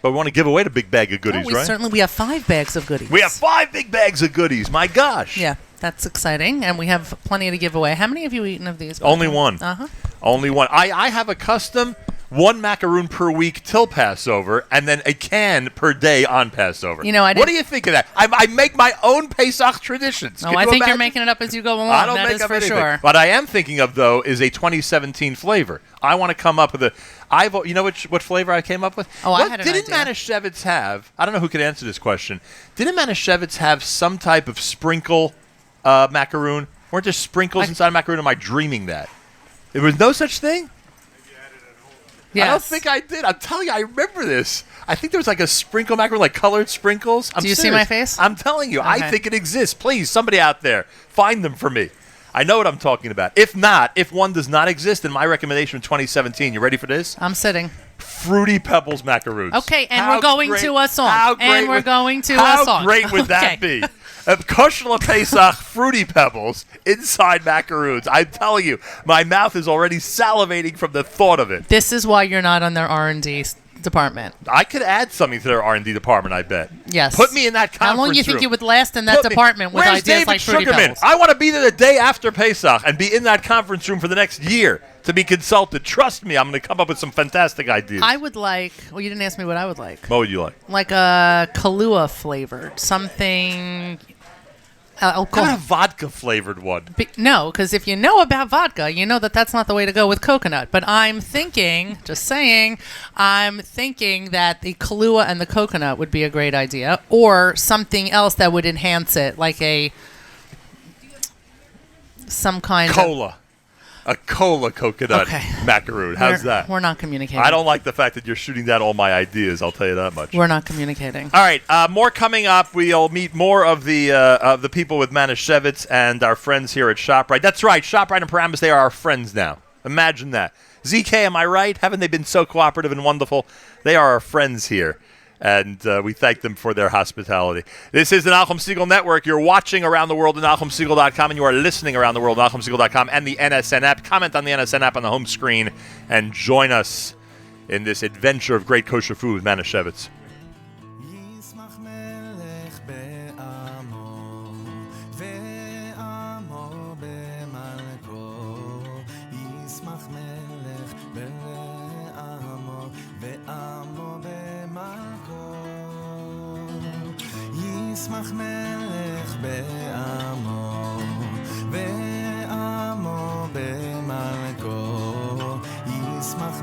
But we want to give away the big bag of goodies, right? We have 5 bags of goodies. We have 5 big bags of goodies. My gosh. Yeah, that's exciting. And we have plenty to give away. How many have you eaten of these? Only one. Uh-huh. Only one. I have a custom 1 macaroon per week till Passover, and then a can per day on Passover. What do you think of that? I make my own Pesach traditions. I think you're making it up as you go along. I don't that make is up for anything. sure. What I am thinking of, though, is a 2017 flavor. I want to come up with you know what flavor I came up with? I had an idea. Didn't Manischewitz have, I don't know who could answer this question, didn't Manischewitz have some type of sprinkle macaroon? Weren't there sprinkles inside a macaroon? Am I dreaming that? There was no such thing? Yes. I don't think I did. I'm telling you, I remember this. I think there was like a sprinkle macaroon, like colored sprinkles. Do you see my face? I'm telling you, Okay. I think it exists. Please, somebody out there, find them for me. I know what I'm talking about. If not, if one does not exist, then my recommendation in 2017, you ready for this? I'm sitting. Fruity Pebbles macaroons. Okay, and we're going to a song. How great would that be? Kosher Pesach Fruity Pebbles inside macaroons. I'm telling you, my mouth is already salivating from the thought of it. This is why you're not on their R&D department. I could add something to their R&D department, I bet. Yes. Put me in that conference How long do you think room. you would last in that department with Where's ideas David like Fruity Sugarman? Pebbles? I want to be there the day after Pesach and be in that conference room for the next year to be consulted. Trust me, I'm going to come up with some fantastic ideas. I would like, well, you didn't ask me what I would like. What would you like? Like a Kahlua flavored, something... How about a vodka-flavored one? No, because if you know about vodka, you know that that's not the way to go with coconut. But I'm thinking, just saying, I'm thinking that the Kahlua and the coconut would be a great idea. Or something else that would enhance it, like some kind Cola. A cola coconut macaroon. How's that? We're not communicating. I don't like the fact that you're shooting down all my ideas. I'll tell you that much. We're not communicating. All right, more coming up. We'll meet more of the people with Manischewitz and our friends here at ShopRite. That's right, ShopRite and Paramus, they are our friends now. Imagine that. ZK, am I right? Haven't they been so cooperative and wonderful? They are our friends here, and we thank them for their hospitality. This is the Nachum Segal Network. You're watching around the world at NachumSegal.com, and you are listening around the world at NachumSegal.com and the NSN app. Comment on the NSN app on the home screen, and join us in this adventure of great kosher food with Manischewitz. ישמח מלך בעמו, ועמו במלכו. ישמח מלך בעמו, ועמו במלכו. ישמח מלך בעמו, ועמו במלכו. ישמח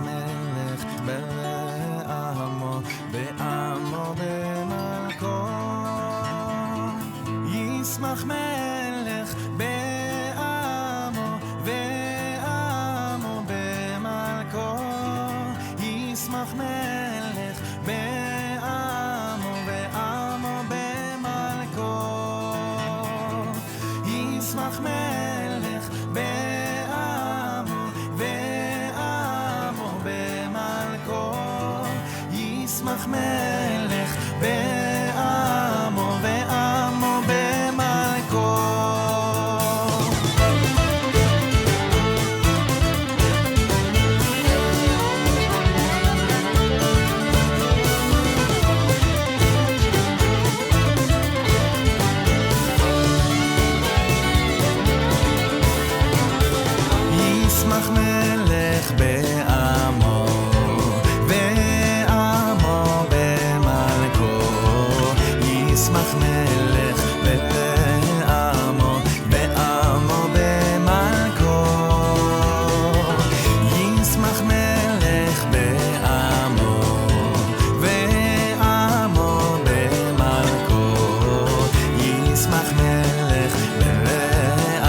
ישמח מלך בעמו ועמו במלכו. ישמח מלך בעמו ועמו במלכו. ישמח מלך בעמו ועמו במלכו. ישמח מלך בעמו ועמו במלכו. ישמח מלך בעמו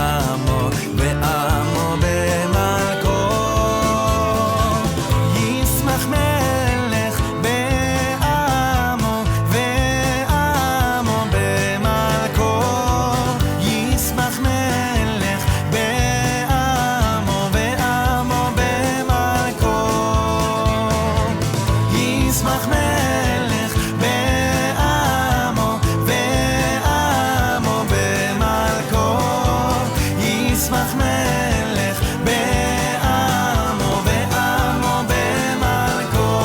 ועמו במלכו. ישמח מלך בעמו ועמו במלכו. ישמח מלך בעמו ועמו במלכו. ישמח מלך בעמו ועמו במלכו. ישמח מלך בעמו ועמו במלכו.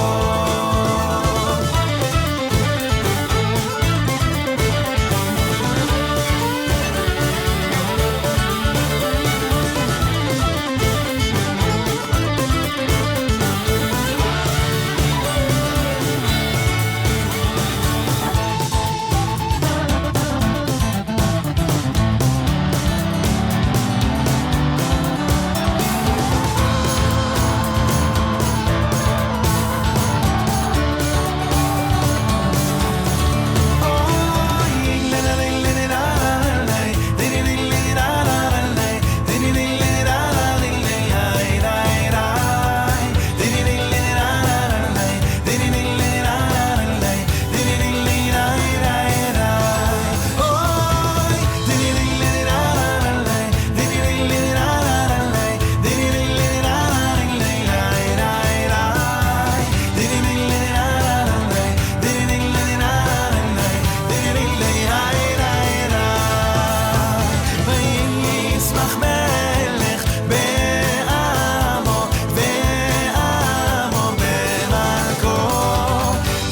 ישמח מלך בעמו ועמו במלכו.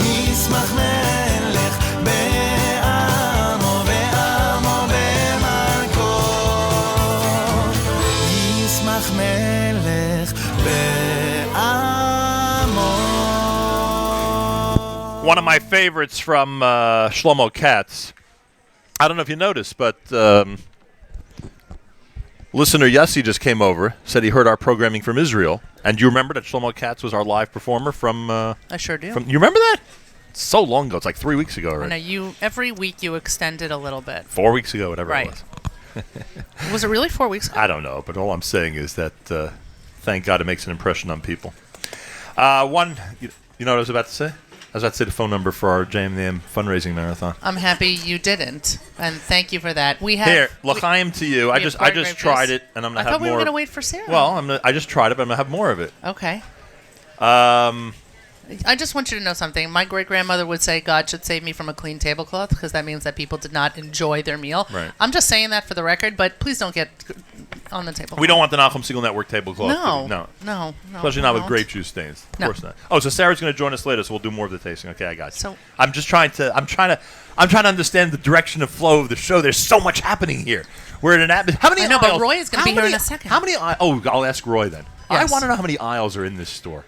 ישמח מלך בעמו ועמו במלכו. ישמח מלך בעמו. One of my favorites from Shlomo Katz. I don't know if you noticed, but listener Yossi just came over, said he heard our programming from Israel. And you remember that Shlomo Katz was our live performer from... I sure do. you remember that? It's so long ago. It's like 3 weeks ago I already. know you. Every week you extend it a little bit. 4 weeks ago, whatever Right. it was. Was it really 4 weeks ago? I don't know, but all I'm saying is that thank God it makes an impression on people. You know what I was about to say? I was about to say the phone number for our JMM fundraising marathon. I'm happy you didn't, and thank you for that. We have Here, l'chaim to you. I we just have garden tried grapes. it, and I'm I gonna have thought we more. were gonna wait for Sarah. Well, I just tried it, but I'm gonna have more of it. Okay. Um, I just want you to know something. My great grandmother would say God should save me from a clean tablecloth because that means that people did not enjoy their meal. Right. I'm just saying that for the record, but please don't get on the table. we don't want the Nachum Segal Network tablecloth. No. No. No. Especially we not with won't. grape juice stains. Of No. course not. Oh, so Sarah's going to join us later, so we'll do more of the tasting. Okay, I got you. So- I'm trying to understand the direction of flow of the show. There's so much happening here. We're in an atmosphere. How many I know, but aisles? Roy is gonna how be here many- in a second. How many aisles? Oh, I'll ask Roy then. I Yes. want to know how many aisles are in this store.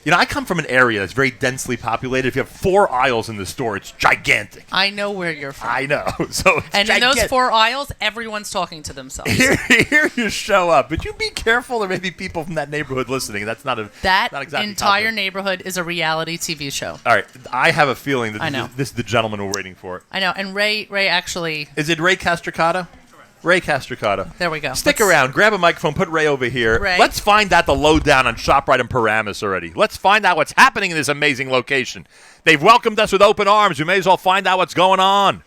You know, I come from an area that's very densely populated. If you have 4 aisles in the store, it's gigantic. I know where you're from. I know. So it's And in gigantic. those 4 aisles, everyone's talking to themselves. Here you show up, but you be careful. There may be people from that neighborhood listening. That's not That not exactly entire confident. neighborhood is a reality TV show. All right, I have a feeling that I know. this is the gentleman we're waiting for. I know. And Ray actually. Is it Ray Castricata? Ray Castricata. There we go. Stick around. Grab a microphone. Put Ray over here. Ray. Let's find out the lowdown on ShopRite and Paramus already. Let's find out what's happening in this amazing location. They've welcomed us with open arms. We may as well find out what's going on.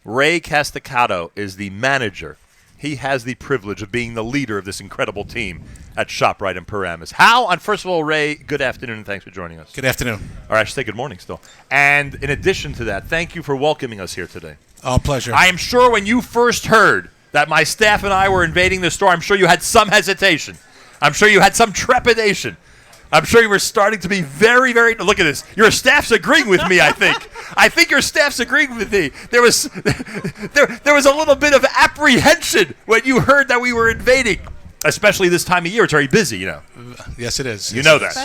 Ray Casticato is the manager. he has the privilege of being the leader of this incredible team at ShopRite and Paramus. Hal, and first of all, Ray, good afternoon, and thanks for joining us. Good afternoon. Or I should say good morning still. And in addition to that, thank you for welcoming us here today. Oh, pleasure. I am sure when you first heard that my staff and I were invading the store, I'm sure you had some hesitation. I'm sure you had some trepidation. I'm sure you were starting to be very, very... Look at this. Your staff's agreeing with me, I think. I think your staff's agreeing with me. There was a little bit of apprehension when you heard that we were invading, especially this time of year. It's very busy, you know. Yes, it is. You know that.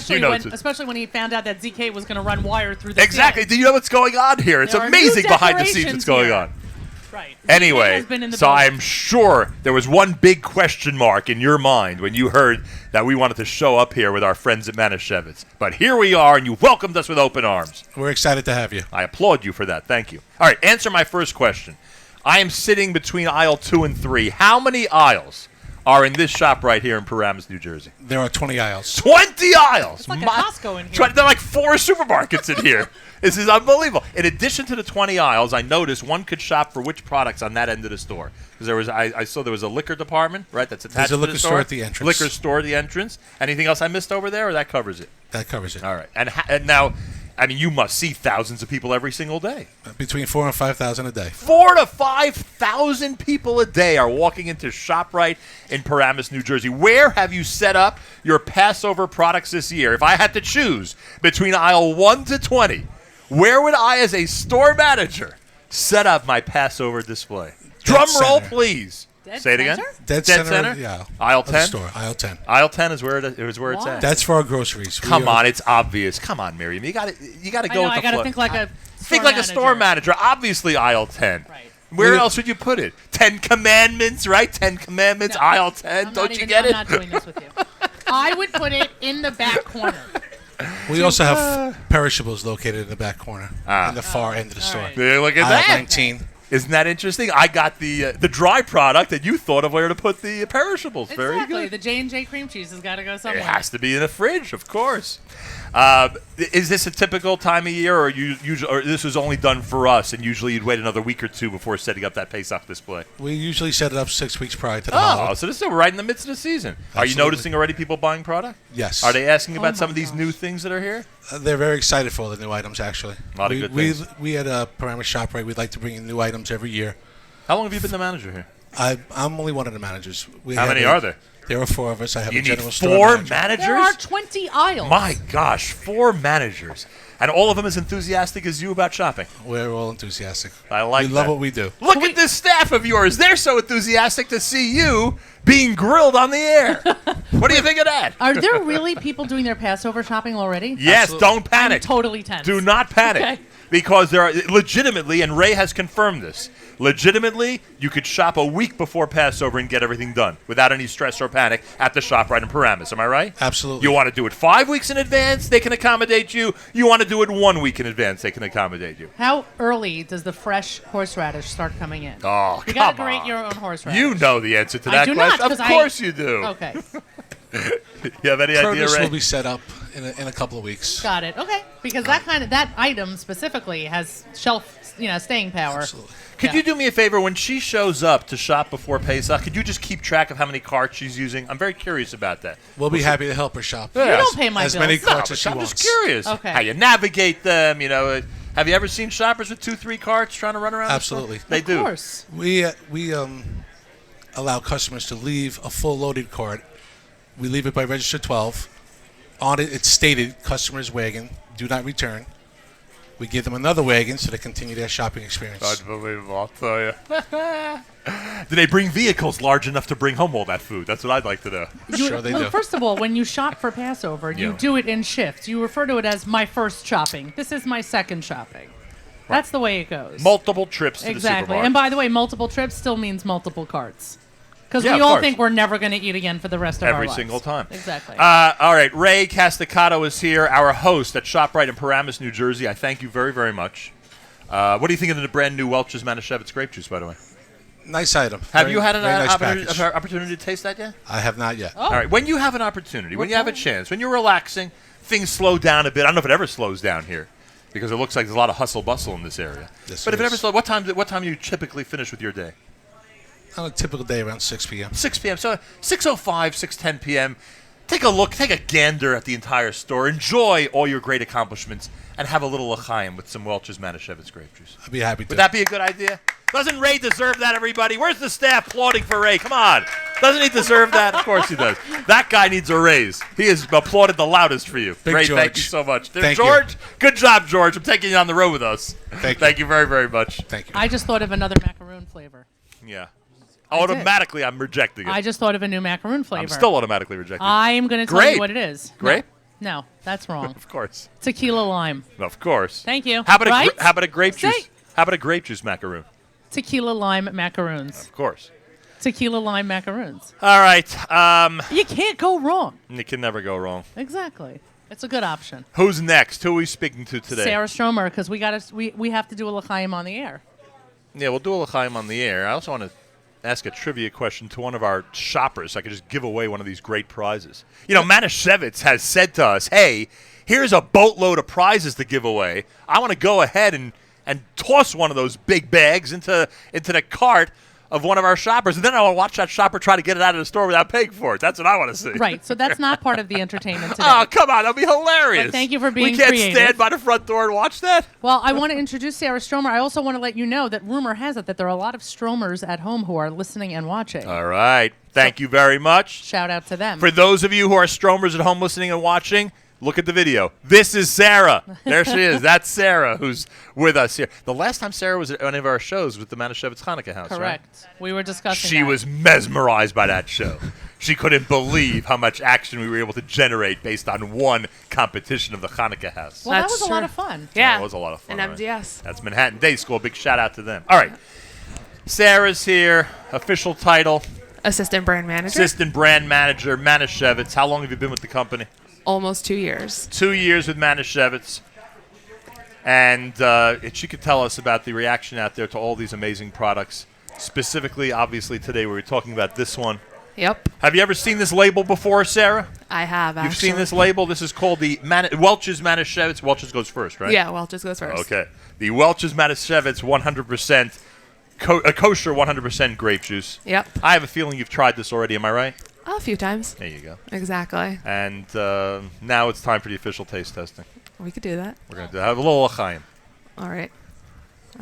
Especially when he found out that ZK was going to run wire through the Exactly. ceiling. Do you know what's going on here? It's There are amazing new behind the scenes decorations what's going here. on. Right. ZK Anyway, has been in the so building. I'm sure there was one big question mark in your mind when you heard that we wanted to show up here with our friends at Manischewitz. But here we are, and you welcomed us with open arms. We're excited to have you. I applaud you for that. Thank you. All right, answer my first question. I am sitting between aisle 2 and 3. How many aisles are in this shop right here in Paramus, New Jersey? There are 20 aisles. 20 aisles! It's like a Costco in here. There are like 4 supermarkets in here. This is unbelievable. In addition to the 20 aisles, I noticed one could shop for which products on that end of the store. Because I saw there was a liquor department, right? That's attached There's a to liquor the store at the entrance. Liquor store at the entrance. Anything else I missed over there, or that covers it? That covers it. All right. And now, I mean, you must see thousands of people every single day. Between 4,000 and 5,000 a day. 4,000 to 5,000 people a day are walking into ShopRite in Paramus, New Jersey. Where have you set up your Passover products this year? If I had to choose between aisle 1 to 20, where would I, as a store manager, set up my Passover display? Drum roll, center. please. Dead Say it again. center? Dead center? Yeah. Aisle Of the 10? store. Aisle 10. Aisle 10 is where it's Why? at. That's for our groceries. Come on, it's obvious. Come on, Miriam. You got to go I with know, the I got to flow. think like a Think like a store manager. Obviously, aisle 10. Right. Where We- else would you put it? 10 Commandments, right? 10 Commandments, No, aisle 10. I'm Don't not you even- get I'm it? not doing this with you. I would put it in the back corner. We also have perishables located in the back corner, Ah. in the far end of the store. right. Yeah, look at Aisle that. 19. Isn't that interesting? I got the dry product, and you thought of where to put the perishables. Very Exactly. good. The J&J cream cheese has got to go somewhere. It has to be in a fridge, of course. Is this a typical time of year, or or this was only done for us, and usually you'd wait another week or two before setting up that Pesach display? We usually set it up 6 weeks prior to the Oh, holiday. so this is right in the midst of the season. Are you Absolutely. noticing already people buying product? Yes. Are they asking Oh about my some of these gosh. new things that are here? They're very excited for all the new items, actually. A lot of good we, things. We at Paramus ShopRite, we'd like to bring in new items every year. How long have you been the manager here? I'm only one of the managers. How many are there? There are 4 of us. I have You a need general store 4 manager. managers? There are 20 aisles. My gosh, 4 managers. And all of them as enthusiastic as you about shopping. We're all enthusiastic. I like We love that. what we do. Look at this staff of yours. They're so enthusiastic to see you being grilled on the air. What do you think of that? Are there really people doing their Passover shopping already? Yes, Absolutely. don't panic. I'm totally tense. Do not panic. Okay. Because there are legitimately, and Ray has confirmed this, legitimately, you could shop a week before Passover and get everything done without any stress or panic at the ShopRite in Paramus. Am I right? Absolutely. You want to do it 5 weeks in advance, they can accommodate you. You want to do it 1 week in advance, they can accommodate you. How early does the fresh horseradish start coming in? Oh, You come got to grate on. your own horseradish. You know the answer to I that do not, question. 'cause Of course you do. Okay, You have any idea, Produce Ray? will be set up in a couple of weeks. got it. Okay, because that item specifically has shelf, staying power. Absolutely. Could Yeah. you do me a favor? When she shows up to shop before Pesach, could you just keep track of how many carts she's using? I'm very curious about that. We'll be happy to help her shop. You don't pay my As bills. many No, carts as but she I'm wants. just curious. Okay. How you navigate them, Have you ever seen shoppers with 2-3 carts trying to run around? the store? Absolutely. They do. Of course. We allow customers to leave a full loaded cart. We leave it by register 12. On it, it's stated customer's wagon, do not return. We give them another wagon so they continue their shopping experience. Unbelievable, I'll tell you. Do they bring vehicles large enough to bring home all that food? That's what I'd like to know. Sure they do. First of all, when you shop for Passover, you Yeah. do it in shifts. You refer to it as my first shopping. This is my second shopping. That's the way it goes. Multiple trips to the Exactly. supermarket. And by the way, multiple trips still means multiple carts. Because Yeah, we of all course. think we're never going to eat again for the rest of our Every lives. single time. Exactly. All right, Ray Casticato is here, our host at ShopRite in Paramus, New Jersey. I thank you very, very much. What do you think of the brand new Welch's Manischewitz grape juice, by the way? Nice item. Have Very- you had an very nice package. opportunity to taste that yet? I have not yet. Oh. All right, when you have an opportunity, when We're you have a going. chance, when you're relaxing, things slow down a bit. I don't know if it ever slows down here because it looks like there's a lot of hustle bustle in this area. Yes, but it if it ever is. slows, what time do you typically finish with your day? On a typical day around 6 p.m. 6 p.m. So 6:05, 6:10 p.m. Take a look, take a gander at the entire store. Enjoy all your great accomplishments and have a little l'chaim with some Welch's Manischewitz grape juice. I'd be happy to. Would that be a good idea? Doesn't Ray deserve that, everybody? Where's the staff applauding for Ray? Come on. Doesn't he deserve that? Of course he does. That guy needs a raise. He has applauded the loudest for you. Big Ray, George. thank you so much. Thank George, you. good job, George. I'm taking you on the road with us. Thank you. Very, very much. Thank you. I just thought of another macaroon flavor. Yeah. I did. Automatically, I'm rejecting it. I just thought of a new macaroon flavor. I'm still automatically rejecting it. I'm going to tell Grape. you what it is. Grape? No, that's wrong. Of course. Tequila lime. Of course. Thank you. How about Right? how about a grape Say- juice? How about a grape juice macaroon? Tequila lime macaroons. Of course. Tequila lime macaroons. All right. You can't go wrong. You can never go wrong. Exactly. It's a good option. Who's next? Who are we speaking to today? Sarah Stromer, because we have to do a l'chaim on the air. Yeah, we'll do a l'chaim on the air. I also want to ask a trivia question to one of our shoppers so I could just give away one of these great prizes. You know, Manischewitz has said to us, hey, here's a boatload of prizes to give away. I want to go ahead and toss one of those big bags into the cart of one of our shoppers, and then I want to watch that shopper try to get it out of the store without paying for it. That's what I want to see. Right. So that's not part of the entertainment today. Oh, come on. That'll be hilarious. But thank you for being We can't creative. stand by the front door and watch that? Well, I want to introduce Sarah Stromer. I also want to let you know that rumor has it that there are a lot of Stromers at home who are listening and watching. All right. Thank you very much. Shout out to them. For those of you who are Stromers at home listening and watching, look at the video. This is Sarah. There she is. That's Sarah who's with us here. The last time Sarah was at one of our shows was the Manischewitz Hanukkah house, right? Correct. We were discussing She that. was mesmerized by that show. She couldn't believe how much action we were able to generate based on one competition of the Hanukkah house. Well, that That's was a lot true. of fun. Yeah. That was a lot of fun. And right? MDS. That's Manhattan Day School. Big shout out to them. All right. Sarah's here. Official title, Assistant brand manager. Assistant Brand Manager, Manischewitz. How long have you been with the company? Almost 2 years. 2 years with Manischewitz. And she could tell us about the reaction out there to all these amazing products. Specifically, obviously, today we were talking about this one. Yep. Have you ever seen this label before, Sarah? I have, actually. You've seen this label? This is called the Welch's Manischewitz. Welch's goes first, right? Yeah, Welch's goes first. Okay. The Welch's Manischewitz 100% kosher 100% grape juice. Yep. I have a feeling you've tried this already. Am I right? A few times. There you go. Exactly. And now it's time for the official taste testing. We could do that. We're going to have a little l'chaim. All right.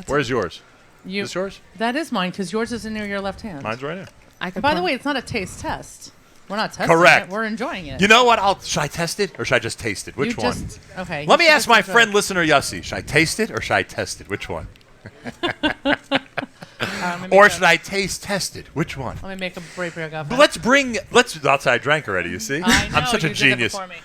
Where's yours? You, Is this yours? that is mine because yours is near your left hand. Mine's right here. I could By the pour- way, it's not a taste test. We're not testing Correct. it. We're enjoying it. You know what? Should I test it or should I just taste it? Which You one? just- okay. Let me you ask my just friend, listener Yossi. Should I taste it or should I test it? Which one? Or should I taste test it? Which one? Let me make a break off. But let's. That's I drank already. You see, I know, I'm such a you did it genius. before me.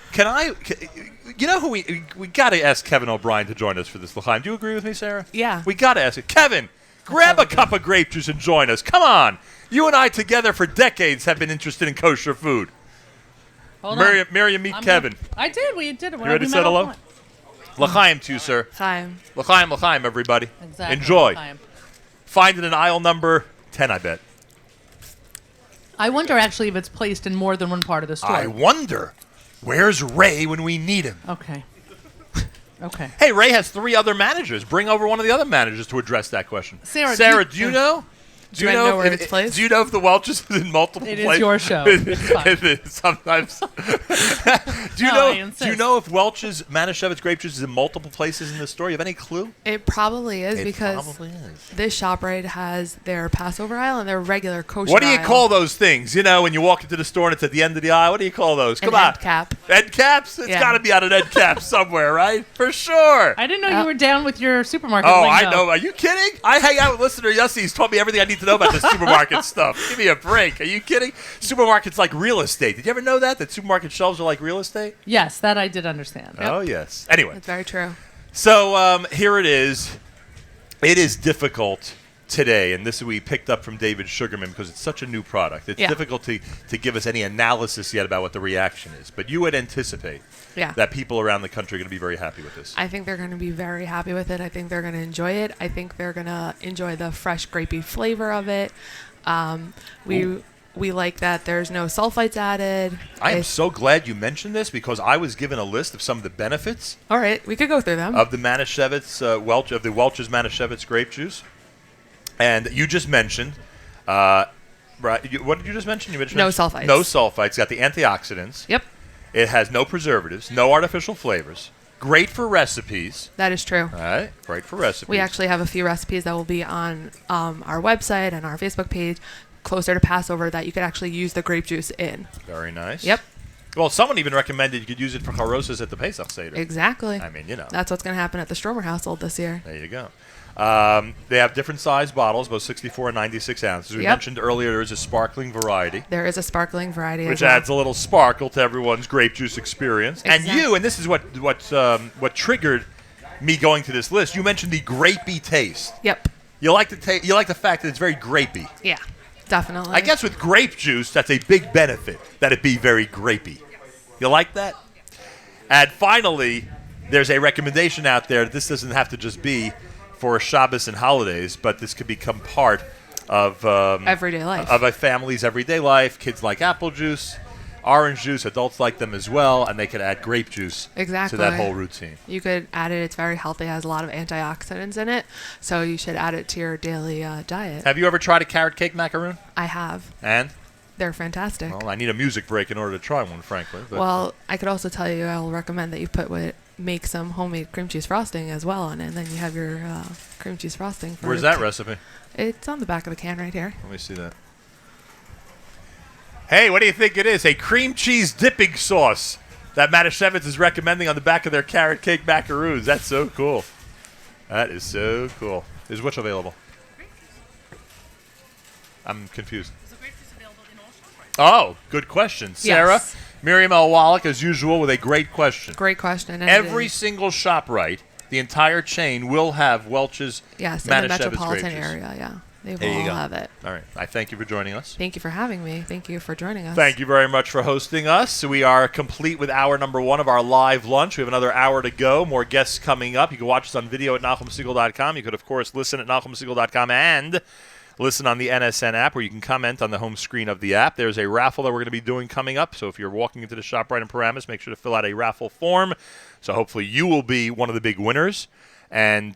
You know who we got to ask Kevin O'Brien to join us for this l'chaim. Do you agree with me, Sarah? Yeah. We got to ask it. Kevin, grab a cup of grape juice and join us. Come on. You and I together for decades have been interested in kosher food. Hold on. Miriam, meet I'm Kevin. gonna- I did. We did it. You ready to say hello? L'chaim to you, sir. Chaim. L'chaim, everybody. Exactly. Enjoy. Time. Find it in aisle number 10, I bet. I wonder actually if it's placed in more than one part of the store. I wonder, where's Ray when we need him? Okay. Okay. Hey, Ray has 3 other managers. Bring over one of the other managers to address that question. Sarah, do you know? Do I know where it's placed? Do you know if the Welch's is in multiple It places? is your show. It's fine. It is sometimes. do you No, know? I Do you insist. know if Welch's Manischewitz grape juice is in multiple places in the store? You have any clue? It probably is It because probably is. this ShopRite has their Passover aisle and their regular kosher What do you aisle. call those things? You know, when you walk into the store and it's at the end of the aisle. What do you call those? Come An on. end cap. End caps? It's Yeah. got to be on an end cap somewhere, right? For sure. I didn't know you were down with your supermarket. Oh, lingo. I know. Are you kidding? I hang out with listener Yossi. He's taught me everything I need to know about the supermarket stuff. Give me a break. Are you kidding? Supermarkets like real estate. Did you ever know that? That supermarket shelves are like real estate? Yes, that I did understand. Oh, yes. Anyway, That's very true. so here it is. It is difficult today, and this we picked up from David Sugarman because it's such a new product. It's Yeah. difficult to give us any analysis yet about what the reaction is. But you would anticipate Yeah. that people around the country are going to be very happy with this. I think they're going to be very happy with it. I think they're going to enjoy it. I think they're going to enjoy the fresh grapey flavor of it. We like that there's no sulfites added. I am It's- so glad you mentioned this because I was given a list of some of the benefits All right, we could go through them. of the Manischewitz Welch's Manischewitz grape juice, and you just mentioned Right. What did you just mention? You mentioned No sulfites. No sulfites. It's got the antioxidants. Yep, It has no preservatives, no artificial flavors. Great for recipes. that is true. All right. Great for recipes. We actually have a few recipes that will be on our website and our Facebook page closer to Passover that you could actually use the grape juice in. Very nice. Yep, Well, someone even recommended you could use it for charosas at the Pesach Seder. exactly. I mean, you know. That's what's going to happen at the Stromer household this year. There you go. They have different size bottles, both 64 and 96 ounces. We Yep. mentioned earlier there is a sparkling variety, There is a sparkling variety which as well. adds a little sparkle to everyone's grape juice experience. And Exactly. you, and this is what triggered me going to this list. You mentioned the grapey taste. Yep. You like the fact that it's very grapey. Yeah, definitely. I guess with grape juice, that's a big benefit that it be very grapey. You like that? And finally, there's a recommendation out there. This doesn't have to just be for Shabbos and holidays, but this could become part of Everyday life. of a family's everyday life. Kids like apple juice, orange juice. Adults like them as well, and they could add grape juice Exactly. to that whole routine. You could add it. It's very healthy. It has a lot of antioxidants in it. So you should add it to your daily diet. Have you ever tried a carrot cake macaroon? I have. And They're fantastic. well, I need a music break in order to try one, frankly. But Well, I could also tell you I'll recommend that you make some homemade cream cheese frosting as well on it, and then you have your cream cheese frosting. where's that recipe? It's on the back of the can right here. Let me see that. Hey, what do you think it is? A cream cheese dipping sauce that Manischewitz is recommending on the back of their carrot cake macaroons. That's so cool. That is so cool. Is which available? I'm confused. Oh, good question. Sarah, Yes. Miriam L. Wallach, as usual, with a great question. Great question. And Every it is- single ShopRite, the entire chain, will have Welch's yes, in the Manischewitz metropolitan grape juice. area, yeah, they There you will go. all have it. All right. I thank you for joining us. Thank you for having me. Thank you for joining us. Thank you very much for hosting us. We are complete with hour number 1 of our live lunch. We have another hour to go. More guests coming up. You can watch us on video at NachumSegal.com. You could, of course, listen at NachumSegal.com and listen on the NSN app, where you can comment on the home screen of the app. There's a raffle that we're going to be doing coming up. So if you're walking into the ShopRite in Paramus, make sure to fill out a raffle form. So hopefully you will be one of the big winners. And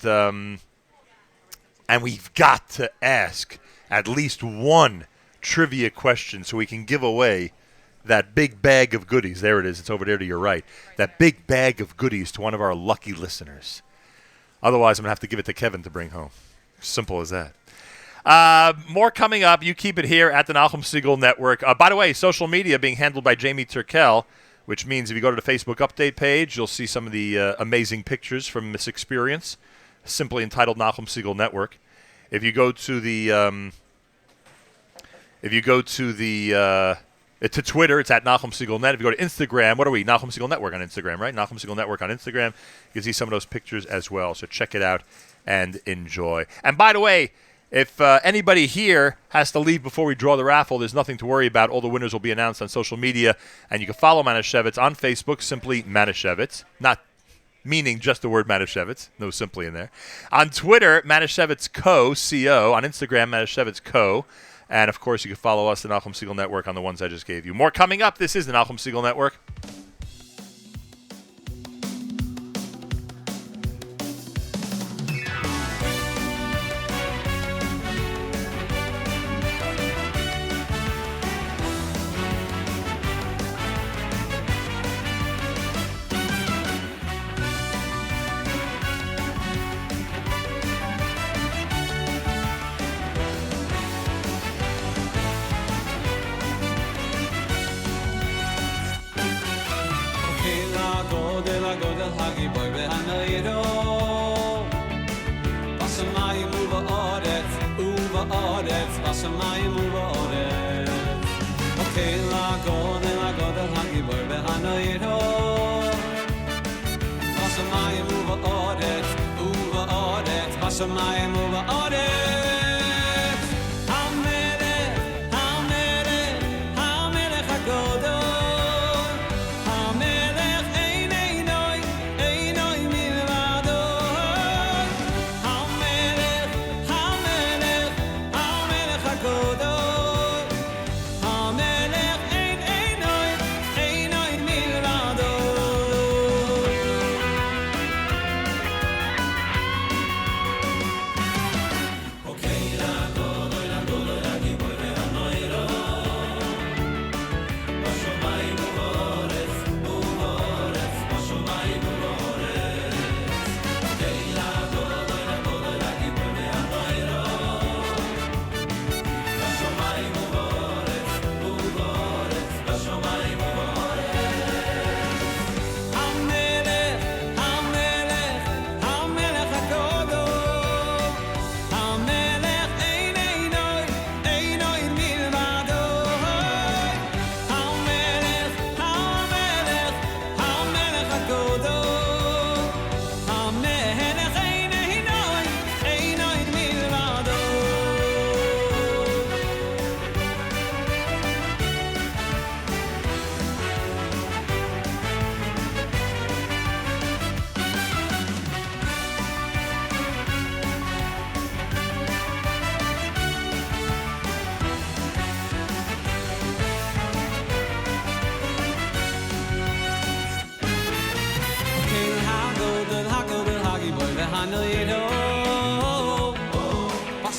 we've got to ask at least one trivia question so we can give away that big bag of goodies. There it is. It's over there to your right. That big bag of goodies to one of our lucky listeners. Otherwise, I'm going to have to give it to Kevin to bring home. Simple as that. More coming up. You keep it here at the Nachum Segal Network. By the way, social media being handled by Jamie Turkel, which means if you go to the Facebook update page, you'll see some of the amazing pictures from this experience, simply entitled Nachum Segal Network. If you go to to Twitter, it's at Nachum Segal Net. If you go to Instagram, what are we? Nachum Segal Network on Instagram, right? Nachum Segal Network on Instagram. You can see some of those pictures as well. So check it out and enjoy. And by the way, if anybody here has to leave before we draw the raffle, there's nothing to worry about. All the winners will be announced on social media, and you can follow Manischewitz on Facebook, simply Manischewitz, not meaning just the word Manischewitz, no simply in there. On Twitter, Manischewitz Co, C-O. On Instagram, Manischewitz Co. And, of course, you can follow us, the Nachum Segal Network, on the ones I just gave you. More coming up. This is the Nachum Segal Network.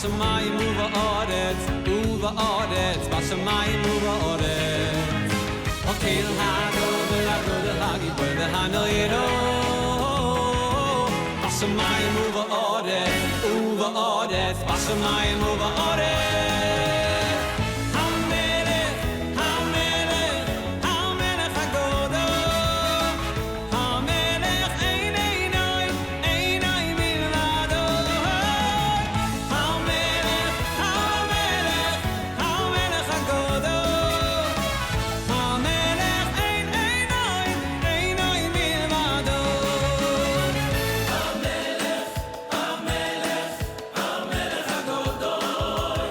בשמיים ובארץ, ובארץ, בשמיים ובארץ. אוקיל הגודל, הגודל, הגיבור והנוירו, בשמיים ובארץ, ובארץ, בשמיים ובארץ. המלך, המלך, המלך הגדול, המלך אין עיניים, עיניים מלבדו. המלך, המלך, המלך הגדול, המלך אין עיניים, עיניים מלבדו. המלך, המלך, המלך הגדול,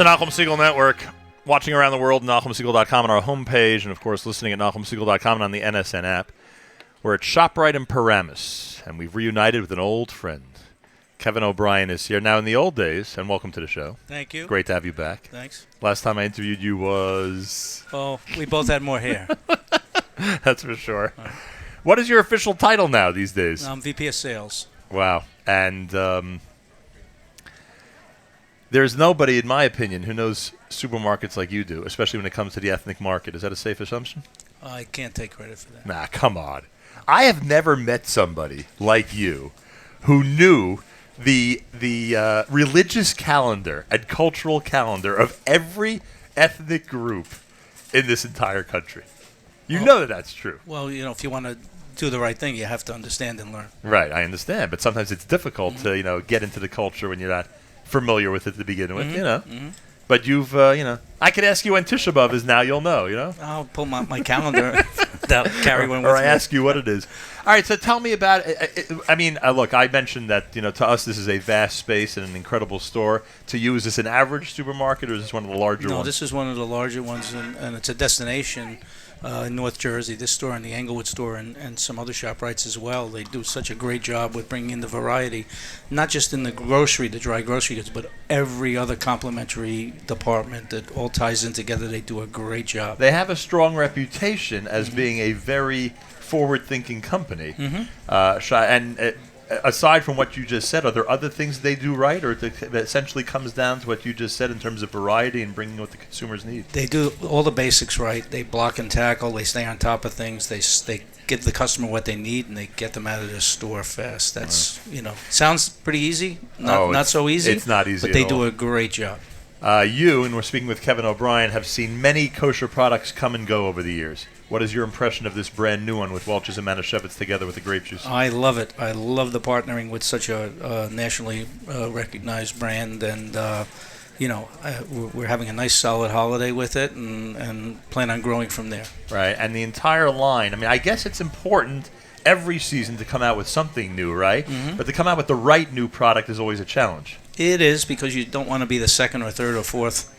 the Nachum Segal Network. Watching around the world, NachumSegal.com on our homepage, and of course listening at NachumSegal.com and on the NSN app. We're at ShopRite in Paramus, and we've reunited with an old friend. Kevin O'Brien is here. Now, in the old days, and welcome to the show. Thank you. Great to have you back. Thanks. Last time I interviewed you was... Oh, we both had more hair. That's for sure. What is your official title now these days? I'm VP of Sales. Wow. And there's nobody, in my opinion, who knows supermarkets like you do, especially when it comes to the ethnic market. Is that a safe assumption? I can't take credit for that. Nah, come on. I have never met somebody like you who knew the religious calendar and cultural calendar of every ethnic group in this entire country. You know that that's true. Well, if you want to do the right thing, you have to understand and learn. Right, I understand. But sometimes it's difficult to, get into the culture when you're not familiar with it to begin with, But you've, I could ask you when Tisha B'Av is now, you'll know, I'll pull my calendar, carry one with or I me. ask you what it is. All right, so tell me about it. Look, I mentioned that, to us this is a vast space and an incredible store. To you, is this an average supermarket or is this one of the larger ones? No, this is one of the larger ones, and it's a destination in North Jersey. This store and the Englewood store and some other ShopRites as well. They do such a great job with bringing in the variety, not just in the dry grocery goods, but every other complementary department that all ties in together. They do a great job. They have a strong reputation as being a very forward-thinking company. Aside from what you just said, are there other things they do right, or that essentially comes down to what you just said in terms of variety and bringing what the consumers need? They do all the basics right. They block and tackle. They stay on top of things. They give the customer what they need, and they get them out of the store fast. That's sounds pretty easy. Not so easy. It's not easy, but they at do all. a great job. You, and we're speaking with Kevin O'Brien, have seen many kosher products come and go over the years. What is your impression of this brand new one with Welch's and Manischewitz together with the grape juice? I love it. I love the partnering with such a nationally recognized brand, and we're having a nice solid holiday with it, and plan on growing from there. Right, and the entire line. I guess it's important every season to come out with something new, right? But to come out with the right new product is always a challenge. It is, because you don't want to be the second or third or fourth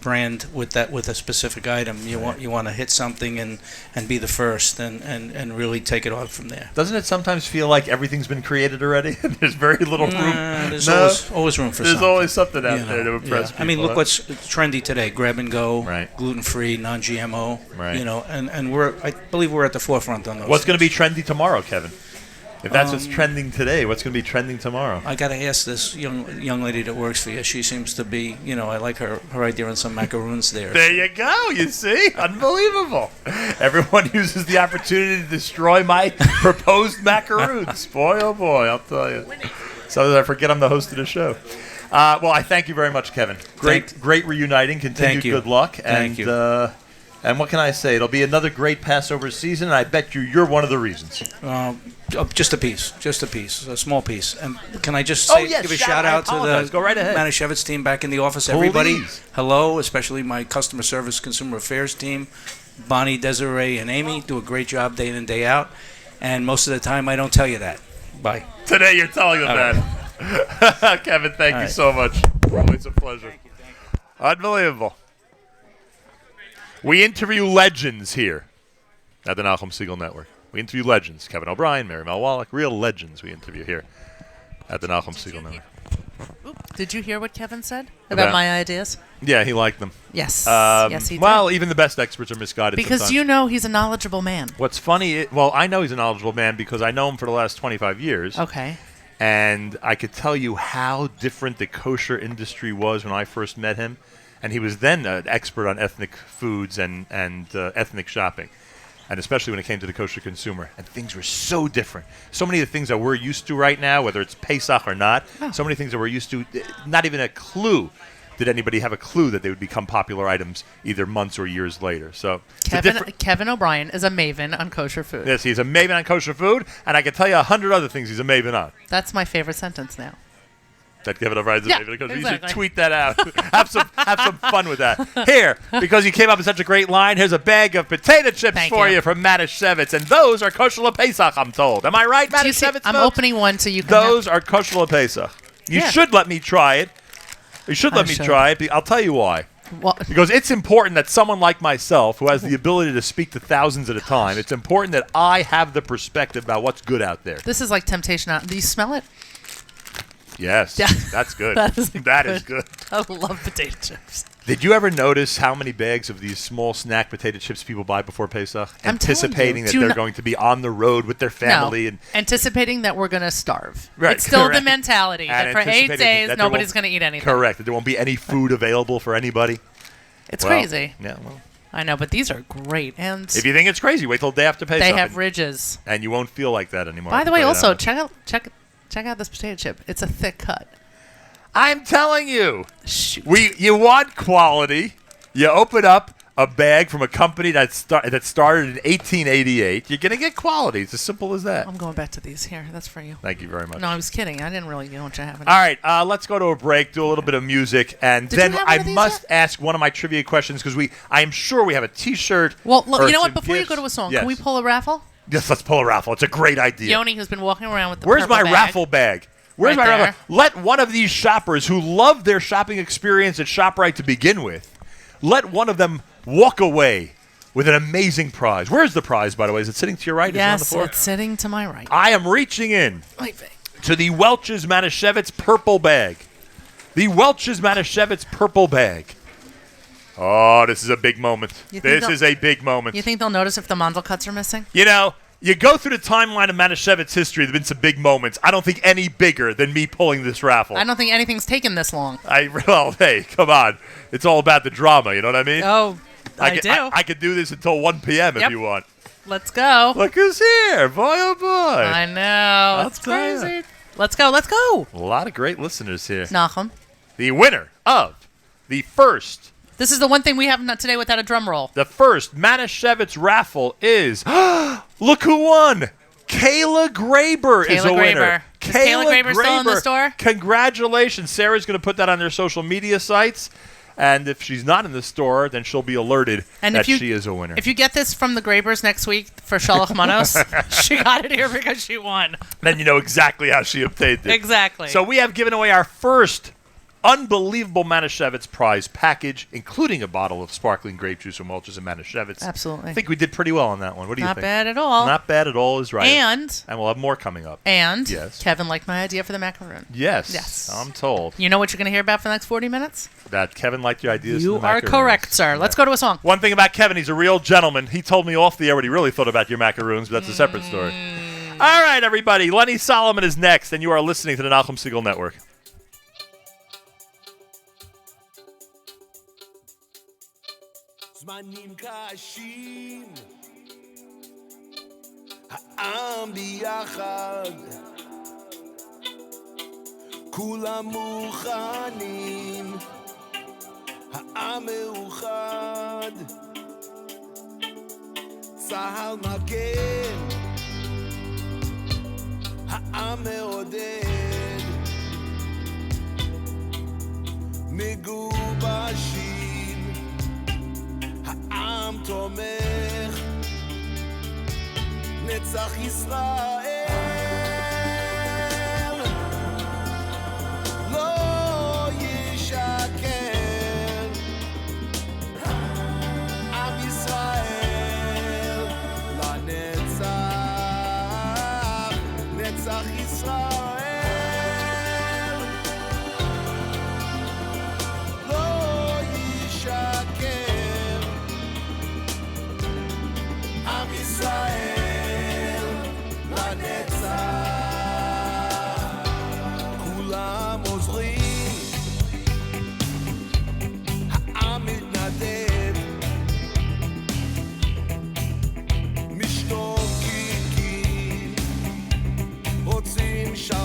brand with a specific item. You want to hit something and be the first and really take it on from there. Doesn't it sometimes feel like everything's been created already? There's very little room. There's always room for something. There's always something out there to impress people. Look what's trendy today: grab and go, right? Gluten-free, non-GMO. Right. And I believe we're at the forefront on those. What's going to be trendy tomorw, Kevin? If that's what's trending today, what's going to be trending tomorrow? I got to ask this young lady that works for you. She seems to be, I like her idea on some macaroons there. There you go. You see? Unbelievable. Everyone uses the opportunity to destroy my proposed macaroons. Boy, oh boy, I'll tell you. So I forget I'm the host of the show. Well, I thank you very much, Kevin. Great reuniting. Continued good luck. Thank you. And what can I say? It'll be another great Passover season, and I bet you're one of the reasons. Just a piece, a small piece. And can I just give a shout out to the Go right ahead. Manischewitz team back in the office? Everybody, hello, especially my customer service, consumer affairs team. Bonnie, Desiree, and Amy do a great job day in and day out. And most of the time, I don't tell you that. Bye. Today, you're telling them that. Kevin, thank you so much. Always a pleasure. Thank you. Unbelievable. We interview legends here at the Nachum Segal Network. We interview legends. Kevin O'Brien, Mary Mel Wallach, real legends we interview here at the Nachum Segal Network. Did you hear what Kevin said about my ideas? Yeah, he liked them. Yes. Yes, he did. Well, even the best experts are misguided because sometimes. He's a knowledgeable man. What's funny, I know he's a knowledgeable man because I know him for the last 25 years. Okay. And I could tell you how different the kosher industry was when I first met him. And he was then an expert on ethnic foods and ethnic shopping, and especially when it came to the kosher consumer. And things were so different. So many of the things that we're used to right now, whether it's Pesach or not, so many things that we're used to, not even a clue. Did anybody have a clue that they would become popular items either months or years later? So Kevin O'Brien is a maven on kosher food. Yes, he's a maven on kosher food, and I can tell you 100 other things he's a maven on. That's my favorite sentence now. That Kevin O'Brien's a maven on kosher. Exactly. You should tweet that out. have some fun with that. Here, because you came up with such a great line, here's a bag of potato chips for you from Manischewitz, and those are kosher LePesach, I'm told. Am I right, Manischewitz? I'm opening one so you can. Those are kosher LePesach. You should let me try it. You should I let me should. try it. I'll tell you why. Well, Because it's important that someone like myself, who has the ability to speak to thousands at a time, it's important that I have the perspective about what's good out there. this is like Temptation Island. Do you smell it? Yes, Yeah. that's good. That is That is good. I love potato chips. Did you ever notice how many bags of these small snack potato chips people buy before Pesach? I'm telling Anticipating you. that Do you they're kno- going to be on the road with their family. No, And anticipating that we're going to starve. Right, It's still the correct. mentality And that for 8 anticipating days, that there nobody's won't- going to eat anything. Correct. That there won't be any food available for anybody. It's Well, crazy. Yeah, well. I know, but these are great. And If you think it's crazy, wait till the day after Pesach. they have and- ridges. and you won't feel like that anymore. By I the can way, tell you that also, much. check out this potato chip. It's a thick cut. I'm telling you, Shoot. you want quality. You open up a bag from a company that started in 1888. You're gonna get quality. It's as simple as that. I'm going back to these. Here, that's for you. Thank you very much. No, I was kidding. I didn't really know what you have. All right, let's go to a break, do a little bit of music, and Did then you have one I of these must yet? ask one of my trivia questions because I am sure we have a T-shirt. Well, look, or you know what? some Before you gifts. go to a song, Yes. can we pull a raffle? Yes, let's pull a raffle. It's a great idea. Yoni, who's been walking around with the Where's purple my bag. raffle bag? Where's Right my there. raffle? Let one of these shoppers who love their shopping experience at ShopRite to begin with, let one of them walk away with an amazing prize. Where's the prize, by the way? Is it sitting to your right? Is it on the Yes, floor? it's sitting to my right. I am reaching in Wait, wait. to the Welch's Manischewitz purple bag. The Welch's Manischewitz purple bag. Oh, this is a big moment. You think This they'll- is a big moment. You think they'll notice if the mandel cuts are missing? You know, you go through the timeline of Manischewitz history, there have been some big moments. I don't think any bigger than me pulling this raffle. I don't think anything's taken this long. Well, hey, come on. It's all about the drama, you know what I mean? Oh, I could, do. I could do this until 1 p.m. if Yep. you want. Let's go. Look who's here. Boy, oh boy. I know. It's tell ya. crazy. Let's go. Let's go. A lot of great listeners here. Nachum. The winner of the first This is the one thing we have not today without a drum roll. Manischewitz raffle is, look who won. Kayla Graber is Kayla a winner. Graber. Is Kayla Graber still in the store? Congratulations. Sarah's going to put that on their social media sites. And if she's not in the store, then she'll be alerted And that if you, she is a winner. If you get this from the Grabers next week for Shalach Manos, she got it here because she won. Then you know exactly how she obtained it. Exactly. So we have given away our first unbelievable Manischewitz prize package, including a bottle of sparkling grape juice from Welch's and Manischewitz. Absolutely. I think we did pretty well on that one. What do you Not think? bad at all. Not bad at all is right. And we'll have more coming up. Yes. Kevin liked my idea for the macaroon. Yes. Yes. I'm told You know what you're going to hear about for the next 40 minutes? that Kevin liked your ideas. You for the are macaroons. correct, sir. Let's go to a song. One thing about Kevin, he's a real gentleman. He told me off the air what he really thought about your macaroons, but that's a separate story. All right, everybody. Lenny Solomon is next, and you are listening to the Nachum Segal Network. זמנים קשים, העם ביחד, כולם מוכנים, העם מאוחד, צהל מגן, העם מעודד, מגובשים, העם תומך, נצח ישראל, לא ישקר, עם ישראל, לנצח, נצח ישראל, לא ישקר, עם ישראל לנצח, כולם עוזרים, העם מתנדב, משתוקקים, רוצים שלום.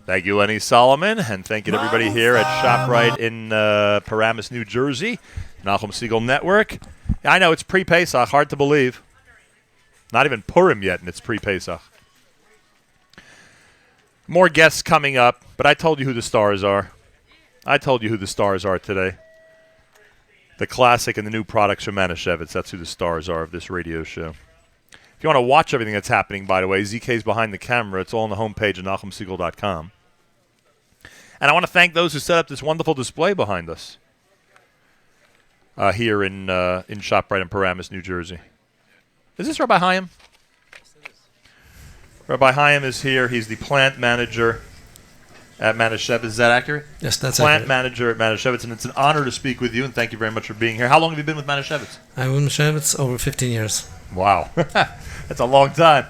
Thank you, Lenny Solomon, and thank you to everybody here at ShopRite in Paramus, New Jersey, Nachum Segal Network. I know it's pre-Pesach, hard to believe. Not even Purim yet, and it's pre-Pesach. More guests coming up, but I told you who the stars are. I told you who the stars are today. The classic and the new products from Manischewitz. That's who the stars are of this radio show. If you want to watch everything that's happening, by the way, ZK's behind the camera. It's all on the homepage at NachumSegal.com. And I want to thank those who set up this wonderful display behind us here in ShopRite in Paramus, New Jersey. Is this Rabbi Chaim? Rabbi Chaim is here. He's the plant manager at Manischewitz. Is that accurate? Yes, that's plant accurate. Manager at Manischewitz, and it's an honor to speak with you, and thank you very much for being here. How long have you been with Manischewitz? I'm with Manischewitz over 15 years. Wow. That's a long time.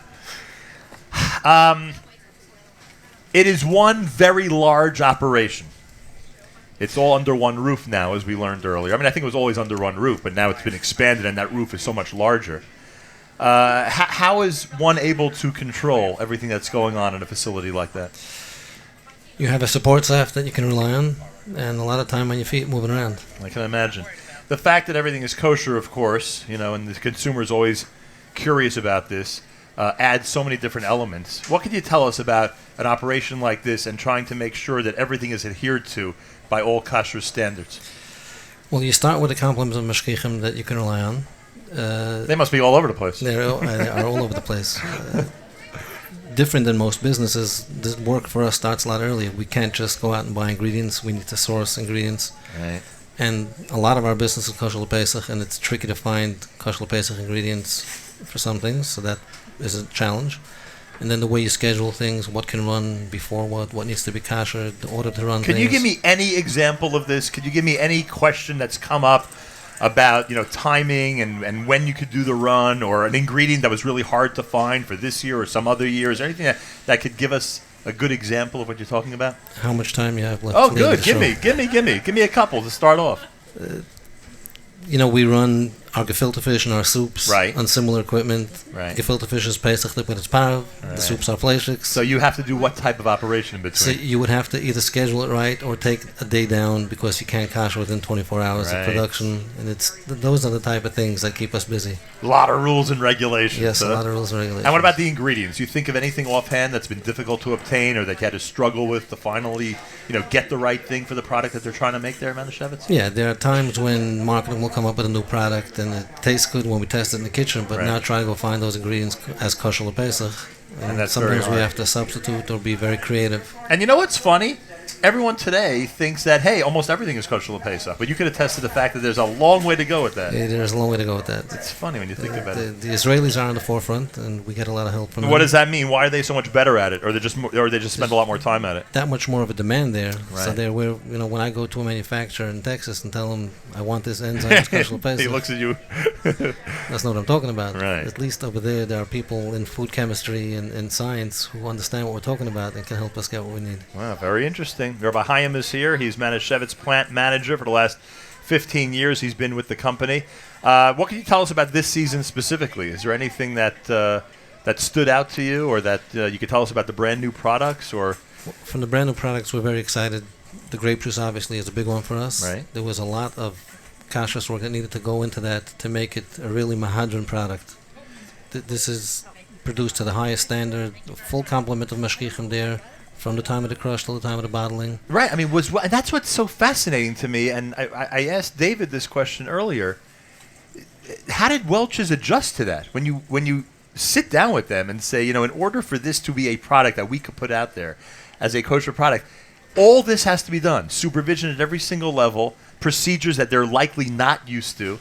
It is one very large operation. It's all under one roof now, as we learned earlier. I mean, I think it was always under one roof, but now it's been expanded, and that roof is so much larger. How is one able to control everything that's going on in a facility like that? You have a support staff that you can rely on, and a lot of time on your feet moving around. I can imagine. The fact that everything is kosher, of course, and the consumer is always curious about this, adds so many different elements. What can you tell us about an operation like this and trying to make sure that everything is adhered to by all kosher standards? Well, you start with the compliments of mashgichim that you can rely on. They must be all over the place. They are all over the place. Different than most businesses, this work for us starts a lot earlier. We can't just go out and buy ingredients. We need to source ingredients. Right. And a lot of our business is kosher Pesach, and it's tricky to find kosher Pesach ingredients for some things, so that is a challenge. And then the way you schedule things, what can run before what needs to be kosher, the order to run Can things. you give me any example of this? Could you give me any question that's come up about timing and when you could do the run, or an ingredient that was really hard to find for this year or some other year? Is there anything that could give us a good example of what you're talking about? How much time you have left? Oh, to the end good. of the Give me a couple to start off. We run our gefilte fish and our soups Right. on similar equipment. Right. Gefilte fish is Pesach when it's parav. Right. The soups are fleischiks. So you have to do what type of operation in So between? you would have to either schedule it right or take a day down because you can't kosher within 24 hours Right. of production. And those are the type of things that keep us busy. A lot of rules and regulations. Yes, huh? a lot of rules and regulations. And what about the ingredients? You think of anything offhand that's been difficult to obtain, or that you had to struggle with to finally, get the right thing for the product that they're trying to make there at Manischewitz? Yeah, there are times when marketing will come up with a new product and it tastes good when we test it in the kitchen, but Right. now try to go find those ingredients as kosher Pesach. And that's very sometimes we hard. have to substitute or be very creative. And you know what's funny? Everyone today thinks that, hey, almost everything is kosher Pesach, but you could attest to the fact that there's a long way to go with that. There's a long way to go with that. It's funny when you think about it. The Israelis are on the forefront, and we get a lot of help from them. What does that mean? Why are they so much better at it, or they just spend a lot more time at it? That much more of a demand there. So Right. when I go to a manufacturer in Texas and tell them I want this enzyme as kosher He Pesach, looks at you. that's not what I'm talking about. Right. At least over there are people in food chemistry and science who understand what we're talking about and can help us get what we need. Wow, very interesting. Rabbi Chaim is here. He's Manischewitz plant manager for the last 15 years. He's been with the company. What can you tell us about this season specifically? Is there anything that stood out to you, or that you could tell us about the brand new products? Or From the brand new products, we're very excited. The grape juice obviously is a big one for us. Right. There was a lot of kashrus work that needed to go into that to make it a really mahadran product. This is produced to the highest standard, a full complement of mashgichim there, from the time of the crush till the time of the bottling. right, I mean, that's what's so fascinating to me. And I asked David this question earlier. How did Welch's adjust to that? When you sit down with them and say, in order for this to be a product that we could put out there as a kosher product, all this has to be done. Supervision at every single level, procedures that they're likely not used to.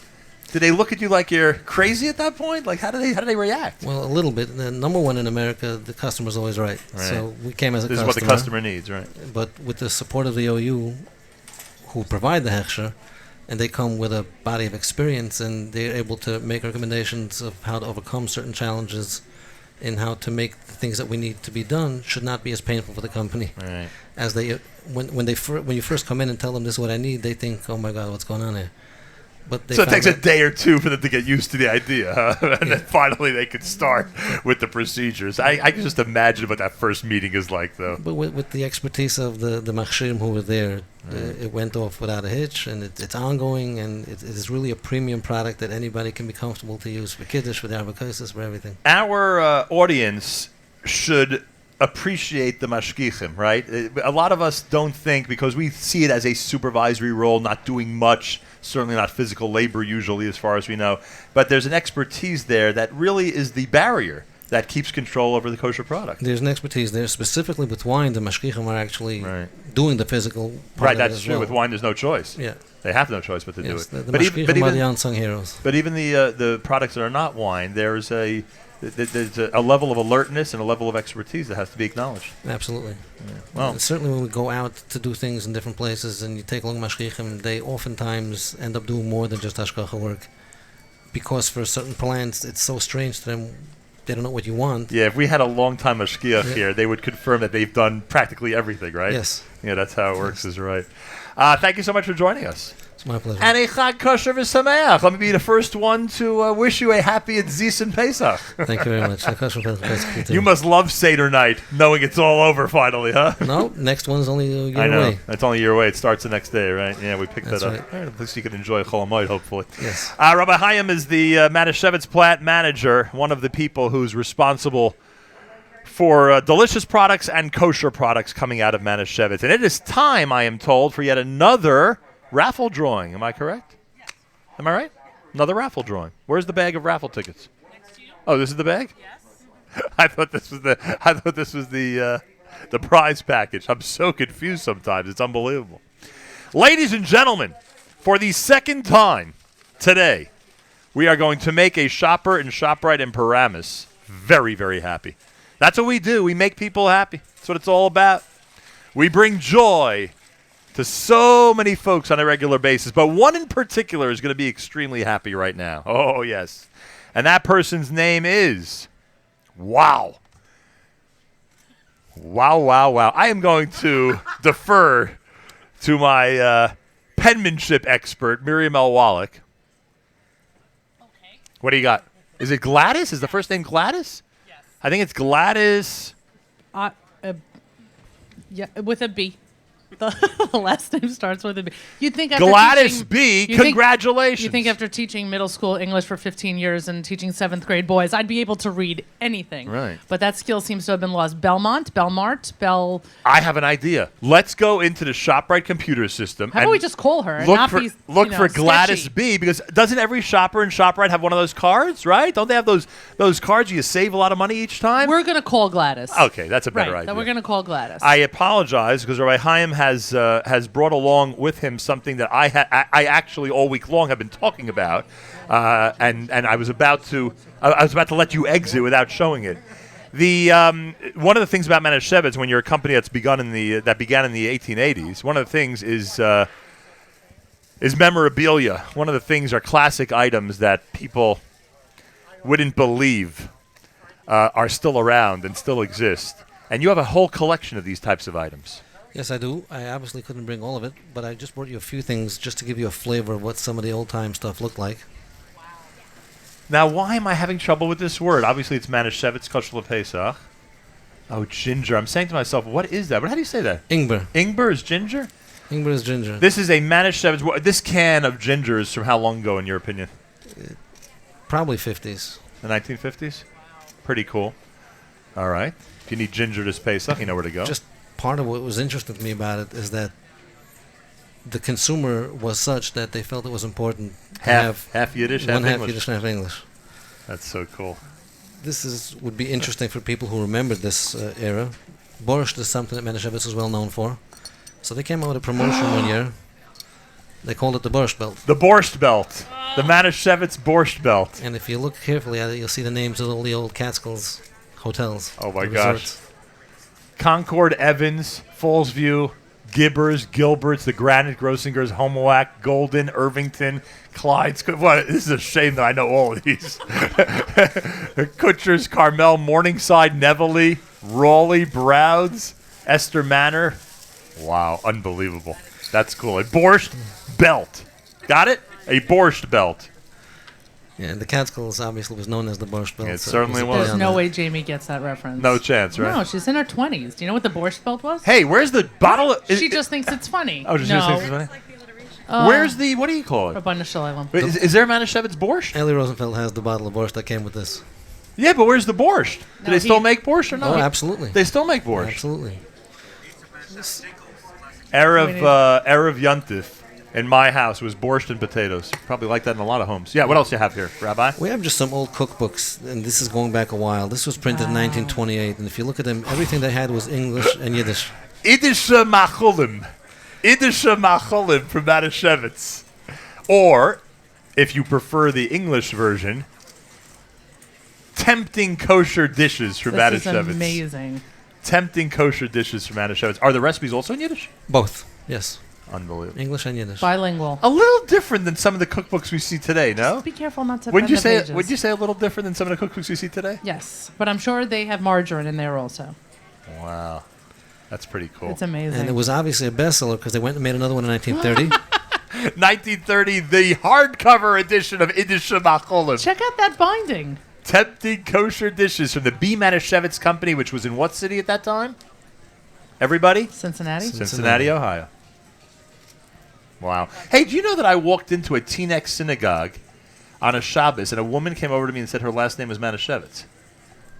Do they look at you like you're crazy at that point? Like, how do they react? Well, a little bit. Number one in America, the customer's always right. Right. So we came as a This customer. is what the customer needs, right? But with the support of the OU, who provide the hechsher, and they come with a body of experience, and they're able to make recommendations of how to overcome certain challenges and how to make the things that we need to be done should not be as painful for the company. Right. As when you first come in and tell them this is what I need, they think, oh my God, what's going on here? But they So it found takes a that- day or two for them to get used to the idea, huh? And then finally they can start with the procedures. I can just imagine what that first meeting is like, though. But with the expertise of the machshirim who were there, it went off without a hitch, and it's ongoing, and it is really a premium product that anybody can be comfortable to use for kiddush, for the avocasis, for everything. Our audience should appreciate the mashgichim, right? A lot of us don't think, because we see it as a supervisory role, not doing much, certainly not physical labor usually as far as we know, but there's an expertise there that really is the barrier that keeps control over the kosher product. There's an expertise there, specifically with wine. The mashgichim are actually Right. doing the physical part Right, of it that's as true. well. With wine, there's no choice. Yeah. They have no choice but to do Yes, it. the But even, mashgichim are the unsung heroes. but even the products that are not wine, there's a level of alertness and a level of expertise that has to be acknowledged. Absolutely. Well, Certainly when we go out to do things in different places and you take along mashgichim, they oftentimes end up doing more than just hashgacha work. Because for certain plants, it's so strange to them, they don't know what you want. yeah, if we had a long-time mashgiach Yeah. here, they would confirm that they've done practically everything, right? Yes. Yeah, that's how it works, is right. Thank you so much for joining us. It's my pleasure. And a Chag Kosher V'Sameach. Let me be the first one to wish you a happy and Zisen Pesach. Thank you very much. You must love Seder night, knowing it's all over finally, huh? No, next one's only a year I know. away. That's only a year away. It starts the next day, right? Yeah, we picked That's that up. right. All right, at least you can enjoy Chol Hamoed, hopefully. Yes. Rabbi Chaim is the Manischewitz plant manager, one of the people who's responsible for delicious products and kosher products coming out of Manischewitz. And it is time, I am told, for yet another raffle drawing. Am I correct? Yes. Am I right? Another raffle drawing. Where's the bag of raffle tickets? Next to you. Oh, this is the bag? Yes. I thought this was the prize package. I'm so confused sometimes. It's unbelievable. Ladies and gentlemen, for the second time today, we are going to make a shopper in ShopRite in Paramus very, very happy. That's what we do. We make people happy. That's what it's all about. We bring joy to so many folks on a regular basis, but one in particular is going to be extremely happy right now. Oh, yes. And that person's name is... Wow. Wow. I am going to defer to my penmanship expert, Miriam L. Wallach. Okay. What do you got? Is it Gladys? Is the first name Gladys? Yes. I think it's Gladys. Yeah, with a B. The last name starts with a B. You'd think after Gladys teaching, B. you think- Congratulations. You think after teaching middle school English for 15 years and teaching 7th grade boys, I'd be able to read anything. Right. But that skill seems to have been lost. Belmont, Belmart, Bell. I have an idea. Let's go into the ShopRite computer system. How and about we just call her and look not for be look for Gladys sketchy? B, because doesn't every shopper in ShopRite have one of those cards, right? Don't they have those cards you save a lot of money each time? We're going to call Gladys. Okay, that's a better right, idea. that we're going to call Gladys. I apologize because Rabbi Chaim has brought along with him something that I actually all week long have been talking about, and I was about to let you exit without showing it. The one of the things about Manischewitz, when you're a company that began in the 1880s, one of the things is memorabilia. One of the things are classic items that people wouldn't believe are still around and still exist. And you have a whole collection of these types of items. Yes, I do. I obviously couldn't bring all of it, but I just brought you a few things just to give you a flavor of what some of the old-time stuff looked like. Now, why am I having trouble with this word? Obviously, it's Manischewitz Kosher Pesach. Oh, ginger. I'm saying to myself, what is that? How do you say that? Ingber. Ingber is ginger? Ingber is ginger. This is a Manischewitz. This can of ginger is from how long ago, in your opinion? Probably 50s. The 1950s? Pretty cool. All right. If you need ginger this Pesach, you know where to go. Just part of what was interesting to me about it is that the consumer was such that they felt it was important to have half Yiddish, one half half English. Yiddish, half English. That's so cool. This would be interesting for people who remember this era. Borscht is something that Manischewitz was well known for. So they came out with a promotion one year. They called it the Borscht Belt. The Borscht Belt. The Manischewitz Borscht Belt. And if you look carefully at it, you'll see the names of all the old Catskills hotels. Oh, my the gosh. resorts. Concord, Evans, Fallsview, Gibbers, Gilberts, the Granite, Grossingers, Homoac, Golden, Irvington, Clyde's. What? This is a shame that I know all of these. Kutchers, Carmel, Morningside, Neville, Raleigh, Browds, Esther Manor. Wow, unbelievable. That's cool. A Borscht Belt. Got it? A borscht belt. Yeah, and the Catskills obviously was known as the Borscht Belt. It so certainly a was. play There's on no that. way Jamie gets that reference. No chance, right? No, she's in her 20s. Do you know what the Borscht Belt was? Hey, where's the bottle? She just thinks it's funny. Oh, just no. thinks it's funny? Where's the, what do you call it? Rabban Shalom. Wait, is there a Manischewitz borscht? Ellie Rosenfeld has the bottle of borscht that came with this. Yeah, but where's the borscht? Do No, they still he- make borscht or Oh, not? absolutely. They still make borscht. Absolutely. Erev Yontif in my house was borscht and potatoes. Probably like that in a lot of homes. Yeah, what else you have here, Rabbi? We have just some old cookbooks, and this is going back a while. This was printed in 1928, and if you look at them, everything they had was English and Yiddish. Idische Machulim. Idische Machulim from Manischewitz. Or, if you prefer the English version, Tempting Kosher Dishes from This is Manischewitz. amazing. Tempting Kosher Dishes from Manischewitz. Are the recipes also in Yiddish? Both, yes. Unbelievable. English and Yiddish. Bilingual. A little different than some of the cookbooks we see today, no? Be careful not to Wouldn't you bend the say? pages. Would you say a little different than some of the cookbooks we see today? Yes, but I'm sure they have margarine in there also. Wow, that's pretty cool. It's amazing. And it was obviously a bestseller because they went and made another one in 1930. 1930, the hardcover edition of Idische Machulim. Check out that binding. Tempting Kosher Dishes from the B. Manischewitz Company, which was in what city at that time? Everybody? Cincinnati. Cincinnati, Ohio. Wow. Hey, do you know that I walked into a Teaneck synagogue on a Shabbos, and a woman came over to me and said her last name was Manischewitz.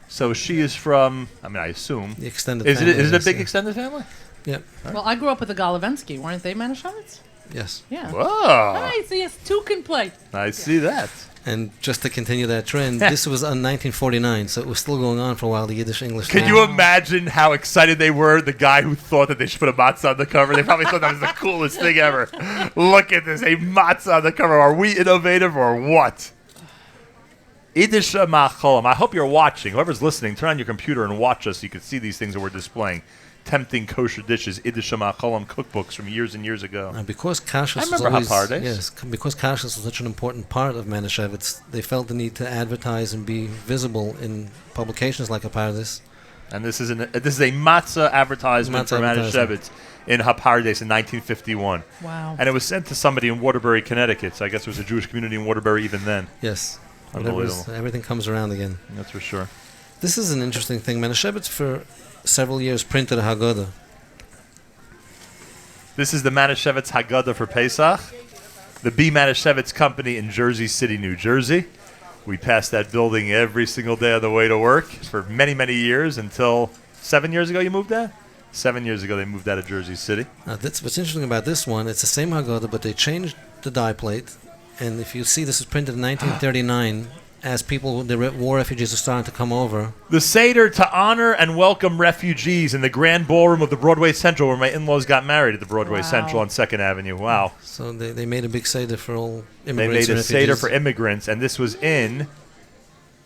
So she is from, I mean, I assume. The extended Is family. it a yes, big yeah. extended family? Yep. Well, I grew up with the Golovensky. Weren't they Manischewitz? Yes. Yeah. Whoa. Nice. Yes, two can play. I see that. And just to continue that trend, this was in 1949, so it was still going on for a while, the Yiddish-English. Can you imagine how excited they were? The guy who thought that they should put a matzah on the cover. They probably thought that was the coolest thing ever. Look at this, a matzah on the cover. Are we innovative or what? Idische Macholim. I hope you're watching. Whoever's listening, turn on your computer and watch us so you can see these things that we're displaying. Tempting Kosher Dishes, Idische Macholim cookbooks from years and years ago. Because kashrus I was remember always, Hapardes. yes, because kashrus was such an important part of Manischewitz, they felt the need to advertise and be visible in publications like Hapardes. And this is a matzah advertisement Matzah for advertisement. Manischewitz in Hapardes in 1951. Wow. And it was sent to somebody in Waterbury, Connecticut. So I guess there was a Jewish community in Waterbury even then. Yes. Unbelievable. Everything comes around again. That's for sure. This is an interesting thing. Manischewitz for several years printed a Haggadah. This is the Manischewitz Haggadah for Pesach. The B. Manischewitz Company in Jersey City, New Jersey. We passed that building every single day on the way to work for many, many years until 7 years ago you moved there? 7 years ago they moved out of Jersey City. That's what's interesting about this one. It's the same Haggadah, but they changed the die plate. And if you see, this was printed in 1939 as the war refugees are starting to come over. The Seder to honor and welcome refugees in the grand ballroom of the Broadway Central, where my in-laws got married at the Broadway Central on 2nd Avenue. Wow. So they made a big Seder for all They immigrants made and a Seder refugees. for immigrants, and this was in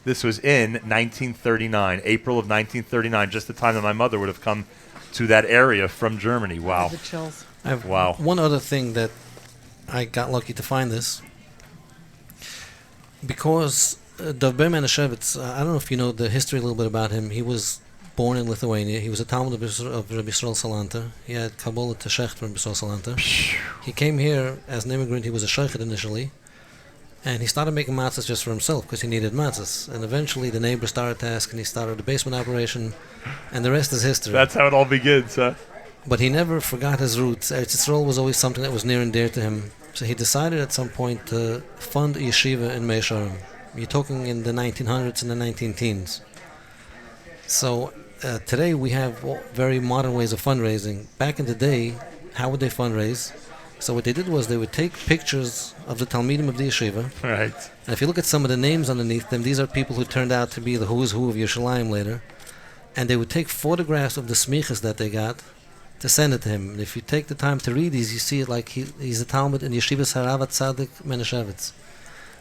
1939, April of 1939, just the time that my mother would have come to that area from Germany. Wow. The chills. I have Wow. one other thing that I got lucky to find this. Because Dovber Manischewitz, I don't know if you know the history a little bit about him. He was born in Lithuania. He was a Talmud of Rabbi Yisrael Salanta. He had Kabbalah to Shecht from Rabbi Yisrael Salanta. He came here as an immigrant. He was a Sheikhet initially. And he started making matzahs just for himself because he needed matzahs. And eventually the neighbors started to ask, and he started a basement operation. And the rest is history. That's how it all begins, huh? But he never forgot his roots. Eretz Yisrael was always something that was near and dear to him. So he decided at some point to fund a yeshiva in Meisharim. You're talking in the 1900s and the 19-teens. So today we have very modern ways of fundraising. Back in the day, how would they fundraise? So what they did was they would take pictures of the Talmidim of the yeshiva. Right. And if you look at some of the names underneath them, these are people who turned out to be the who's who of Yerushalayim later. And they would take photographs of the smichas that they got to send it to him. And if you take the time to read these, you see it like he's a Talmud in Yeshivas Haravat Tzadik Manischewitz.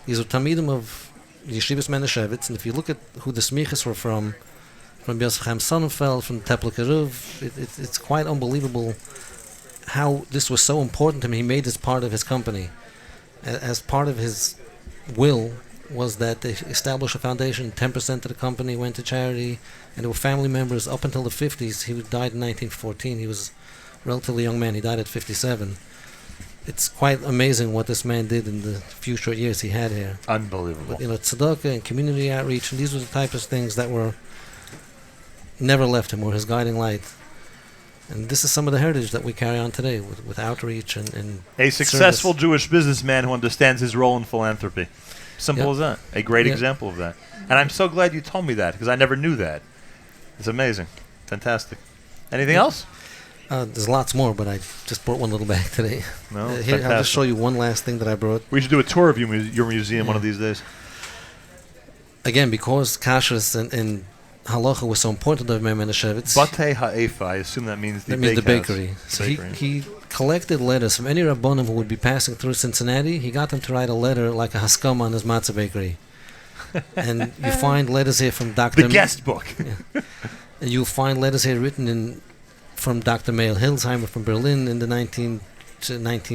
These are Talmidim of Yeshivas Manischewitz, and if you look at who the smichas were from Yosef Chaim Sonnenfeld, from Teplik Eruv, it's quite unbelievable how this was so important to him. He made this part of his company. As part of his will was that they established a foundation, 10% of the company went to charity, and there were family members up until the 50s. He died in 1914. He was a relatively young man. He died at 57. it's quite amazing what this man did in the few short years he had here. Unbelievable. But, tzedakah and community outreach, and these were the type of things that were never left him, or his guiding light. And this is some of the heritage that we carry on today with outreach and A successful service. Jewish businessman who understands his role in philanthropy. Simple Yep. as that. A great Yep. example of that. And I'm so glad you told me that because I never knew that. It's amazing. Fantastic. Anything else? There's lots more, but I just brought one little bag today. No, Here, I'll fantastic. just show you one last thing that I brought. We should do a tour of your museum one of these days. Again, because kashrus and halacha was so important to Manischewitz. Batei Ha'efa, I assume that means the That means the bakehouse. bakery. So he collected letters from any rabbonim who would be passing through Cincinnati. He got them to write a letter like a haskama on his matzah bakery. And you find letters here from Dr. The guest book. And you'll find letters here written from Dr. Meir Hilsheimer from Berlin in the 19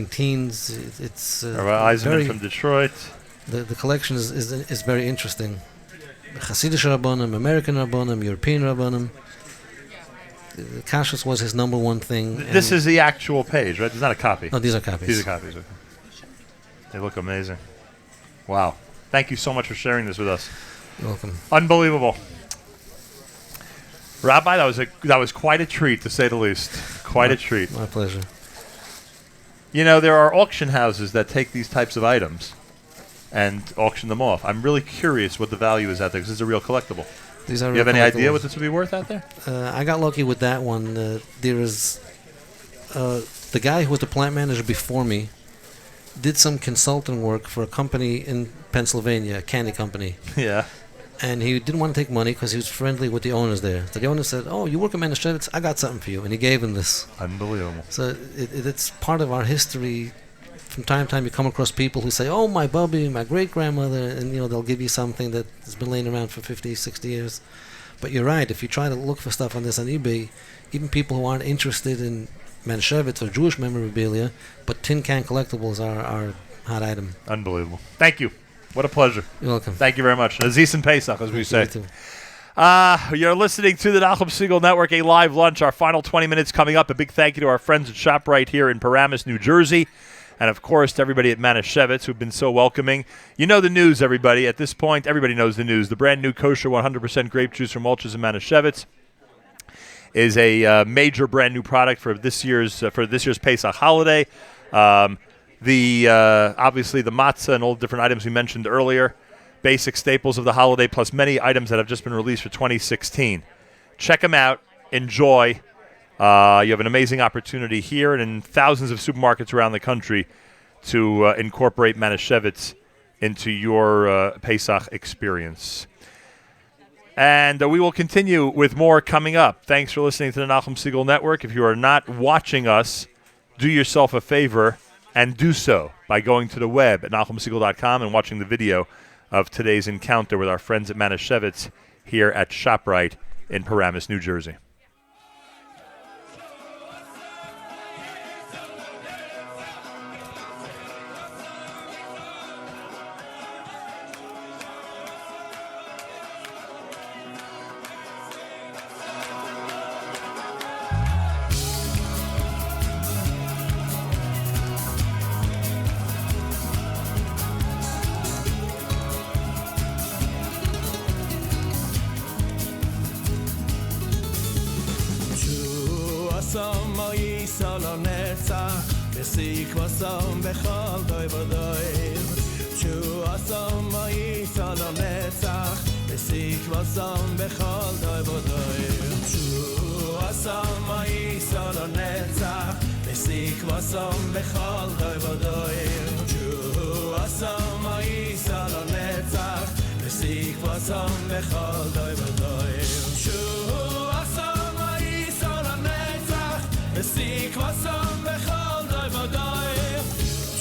teens. It's Rabbi Eisenman from Detroit. The collection is very interesting. Hasidic rabbonim, American rabbonim, European rabbonim. The kashrus was his number one thing. This is the actual page, right? It's not a copy. No, these are copies. These are copies. Okay. They look amazing. Wow. Thank you so much for sharing this with us. You're welcome. Unbelievable. Rabbi, that was quite a treat, to say the least. Quite a treat. My pleasure. There are auction houses that take these types of items and auction them off. I'm really curious what the value is out there because it's a real collectible. These are you have any idea collectibles. what this would be worth out there? I got lucky with that one. There is the guy who was the plant manager before me did some consulting work for a company in Pennsylvania, a candy company. Yeah. And he didn't want to take money because he was friendly with the owners there. So the owner said, "Oh, you work at Manischewitz? I got something for you." And he gave him this. Unbelievable. So it's part of our history. From time to time, you come across people who say, "Oh, my bubby, my great-grandmother," and they'll give you something that has been laying around for 50, 60 years. But you're right. If you try to look for stuff on this on eBay, even people who aren't interested in Manischewitz or Jewish memorabilia, but tin can collectibles are a hot item. Unbelievable. Thank you. What a pleasure. You're welcome. Thank you very much. Aziz and Pesach, as we say. You too. You're listening to the Nachum Segal Network, a live lunch. Our final 20 minutes coming up. A big thank you to our friends at ShopRite here in Paramus, New Jersey. And, of course, to everybody at Manischewitz who've been so welcoming. You know the news, everybody. At this point, everybody knows the news. The brand new kosher 100% grape juice from Ultras and Manischewitz is a major brand new product for this year's Pesach holiday. Obviously the matzah and all the different items we mentioned earlier, basic staples of the holiday, plus many items that have just been released for 2016. Check them out. Enjoy. You have an amazing opportunity here and in thousands of supermarkets around the country to incorporate Manischewitz into your Pesach experience. And we will continue with more coming up. Thanks for listening to the Nachum Segal Network. If you are not watching us, do yourself a favor and do so by going to the web at NachumSegal.com and watching the video of today's encounter with our friends at Manischewitz here at ShopRite in Paramus, New Jersey. Sikvasam bechal doy vadoy Chu asam ma'isa lo netzach Sikvasam bechal doy vadoy Chu asam ma'isa lo netzach Sikvasam bechal doy vadoy Chu asam ma'isa lo netzach Sikvasam bechal doy vadoy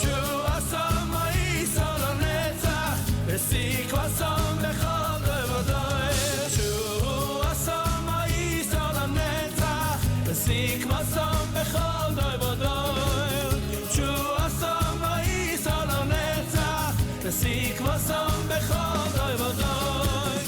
Chu asam ma'isa lo netzach Sikvasam bechal Sikvasam bechal doy vadoy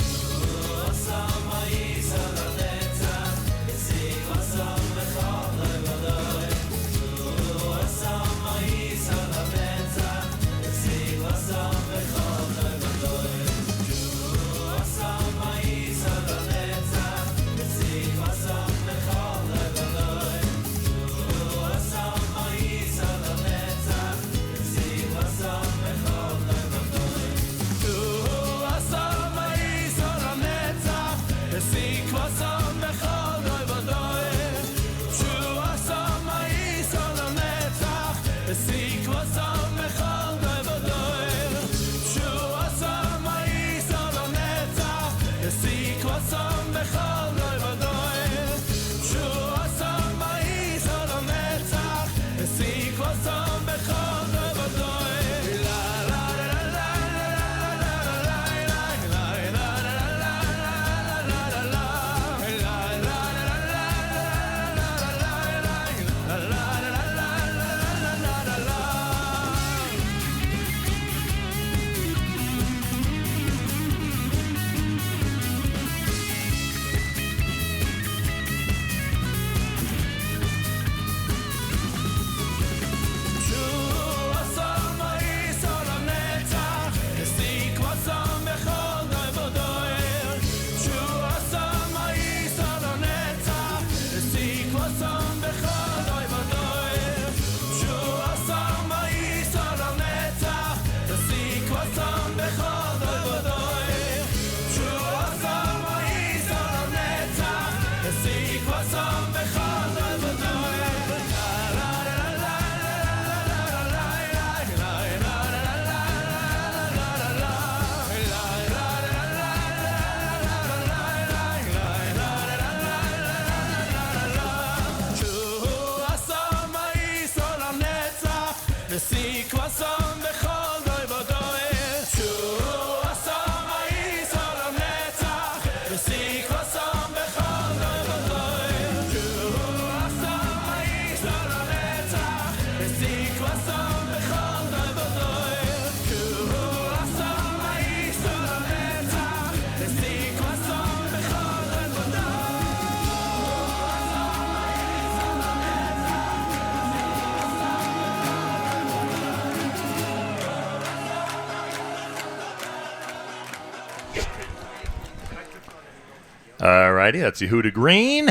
Alrighty, that's Yehuda Green.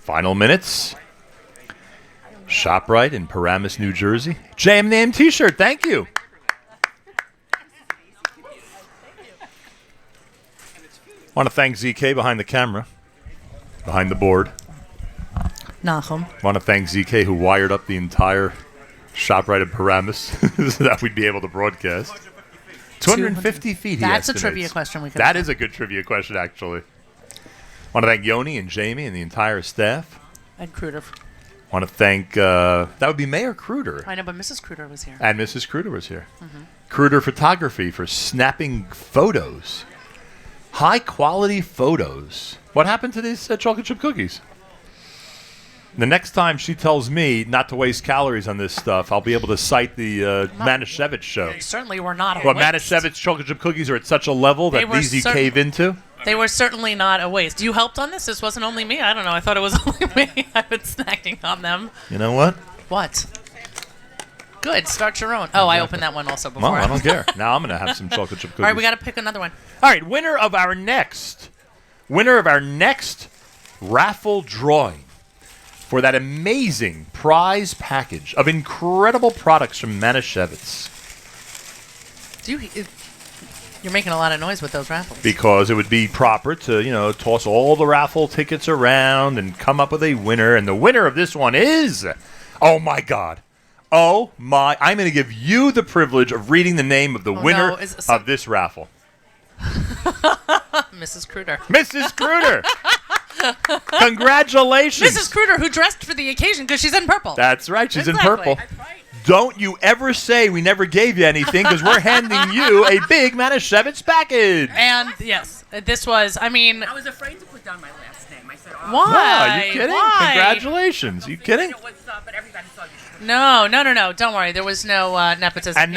Final minutes. ShopRite in Paramus, New Jersey. JM Name T-shirt, thank you. Want to thank ZK behind the camera, behind the board. Nachum. Want to thank ZK who wired up the entire ShopRite in Paramus so that we'd be able to broadcast. 250 feet, he That's a estimates. trivia question we could That is a good trivia question, actually. Want to thank Yoni and Jamie and the entire staff. And Kruder. Want to thank, that would be Mayor Kruder. I know, but Mrs. Kruder was here. And Mrs. Kruder was here. Kruder Photography for snapping photos. High quality photos. What happened to these chocolate chip cookies? The next time she tells me not to waste calories on this stuff, I'll be able to cite the Manischewitz show. They certainly were not a Well, waste. Manischewitz chocolate chip cookies are at such a level They that were these you certain- cave into. They were certainly not a waste. You helped on this? This wasn't only me? I don't know. I thought it was only me. I've been snacking on them. You know what? What? Good. Start your own. Oh, I opened that one also before. Well, I don't care. Now I'm going to have some chocolate chip cookies. All right, we got to pick another one. All right, winner of our next raffle drawing for that amazing prize package of incredible products from Manischewitz. You're making a lot of noise with those raffles. Because it would be proper to, toss all the raffle tickets around and come up with a winner. And the winner of this one is, oh my God. Oh my, I'm going to give you the privilege of reading the name of the winner of this raffle. Mrs. Kruder. Mrs. Kruder. Congratulations. Mrs. Kruder, who dressed for the occasion because she's in purple. That's right. She's Exactly. in purple. Don't you ever say we never gave you anything because we're handing you a big Manischewitz package. And, yes, this was, I was afraid to put down my last name. I said, oh, why? Are you kidding? Why? Congratulations. You kidding? But everybody saw you. No. Don't worry. There was no nepotism. And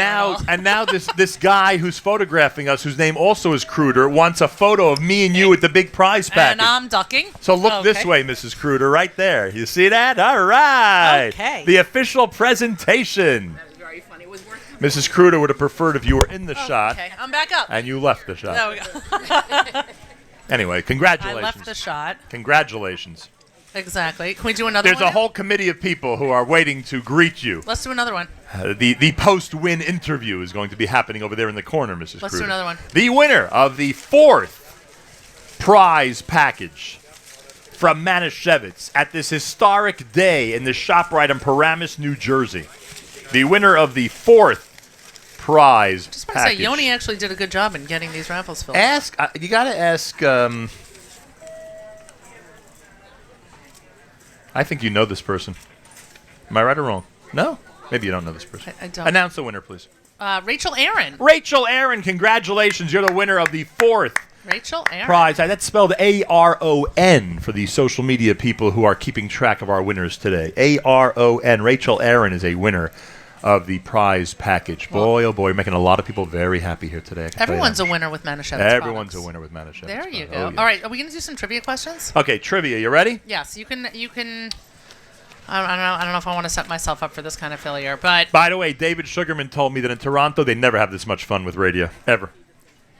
now this guy who's photographing us, whose name also is Kruder, wants a photo of me and you with the big prize package. And I'm ducking. So look this way, Mrs. Kruder, right there. You see that? All right. Okay. The official presentation. That was very funny. It was worth it. Mrs. Kruder would have preferred if you were in the shot. Okay, I'm back up. And you left the shot. There we go. Anyway, I congratulations. left the shot. Congratulations. Exactly. Can we do another There's one? a whole committee of people who are waiting to greet you. Let's do another one. The post-win interview is going to be happening over there in the corner, Mrs. Let's Kruder. do another one. The winner of the 4th prize package from Manischewitz at this historic day in the ShopRite in Paramus, New Jersey. The winner of the 4th prize Just want to say, package. Yoni actually did a good job in getting these raffles filled. You got to ask. I think you know this person. Am I right or wrong? No? Maybe you don't know this person. I don't. Announce the winner, please. Rachel Aaron. Rachel Aaron, congratulations. You're the winner of the 4th Rachel Aaron. prize. That's spelled A-R-O-N for the social media people who are keeping track of our winners today. A-R-O-N. Rachel Aaron is a winner of the prize package. Boy, oh boy, you're making a lot of people very happy here today. Everyone's a winner with Manischewitz Everyone's products. a winner with Manischewitz. There you go. Oh, yeah. All right, are we going to do some trivia questions? Okay, trivia. You ready? Yes, you can. I don't know if I want to set myself up for this kind of failure, but By the way, David Sugarman told me that in Toronto they never have this much fun with radio. Ever.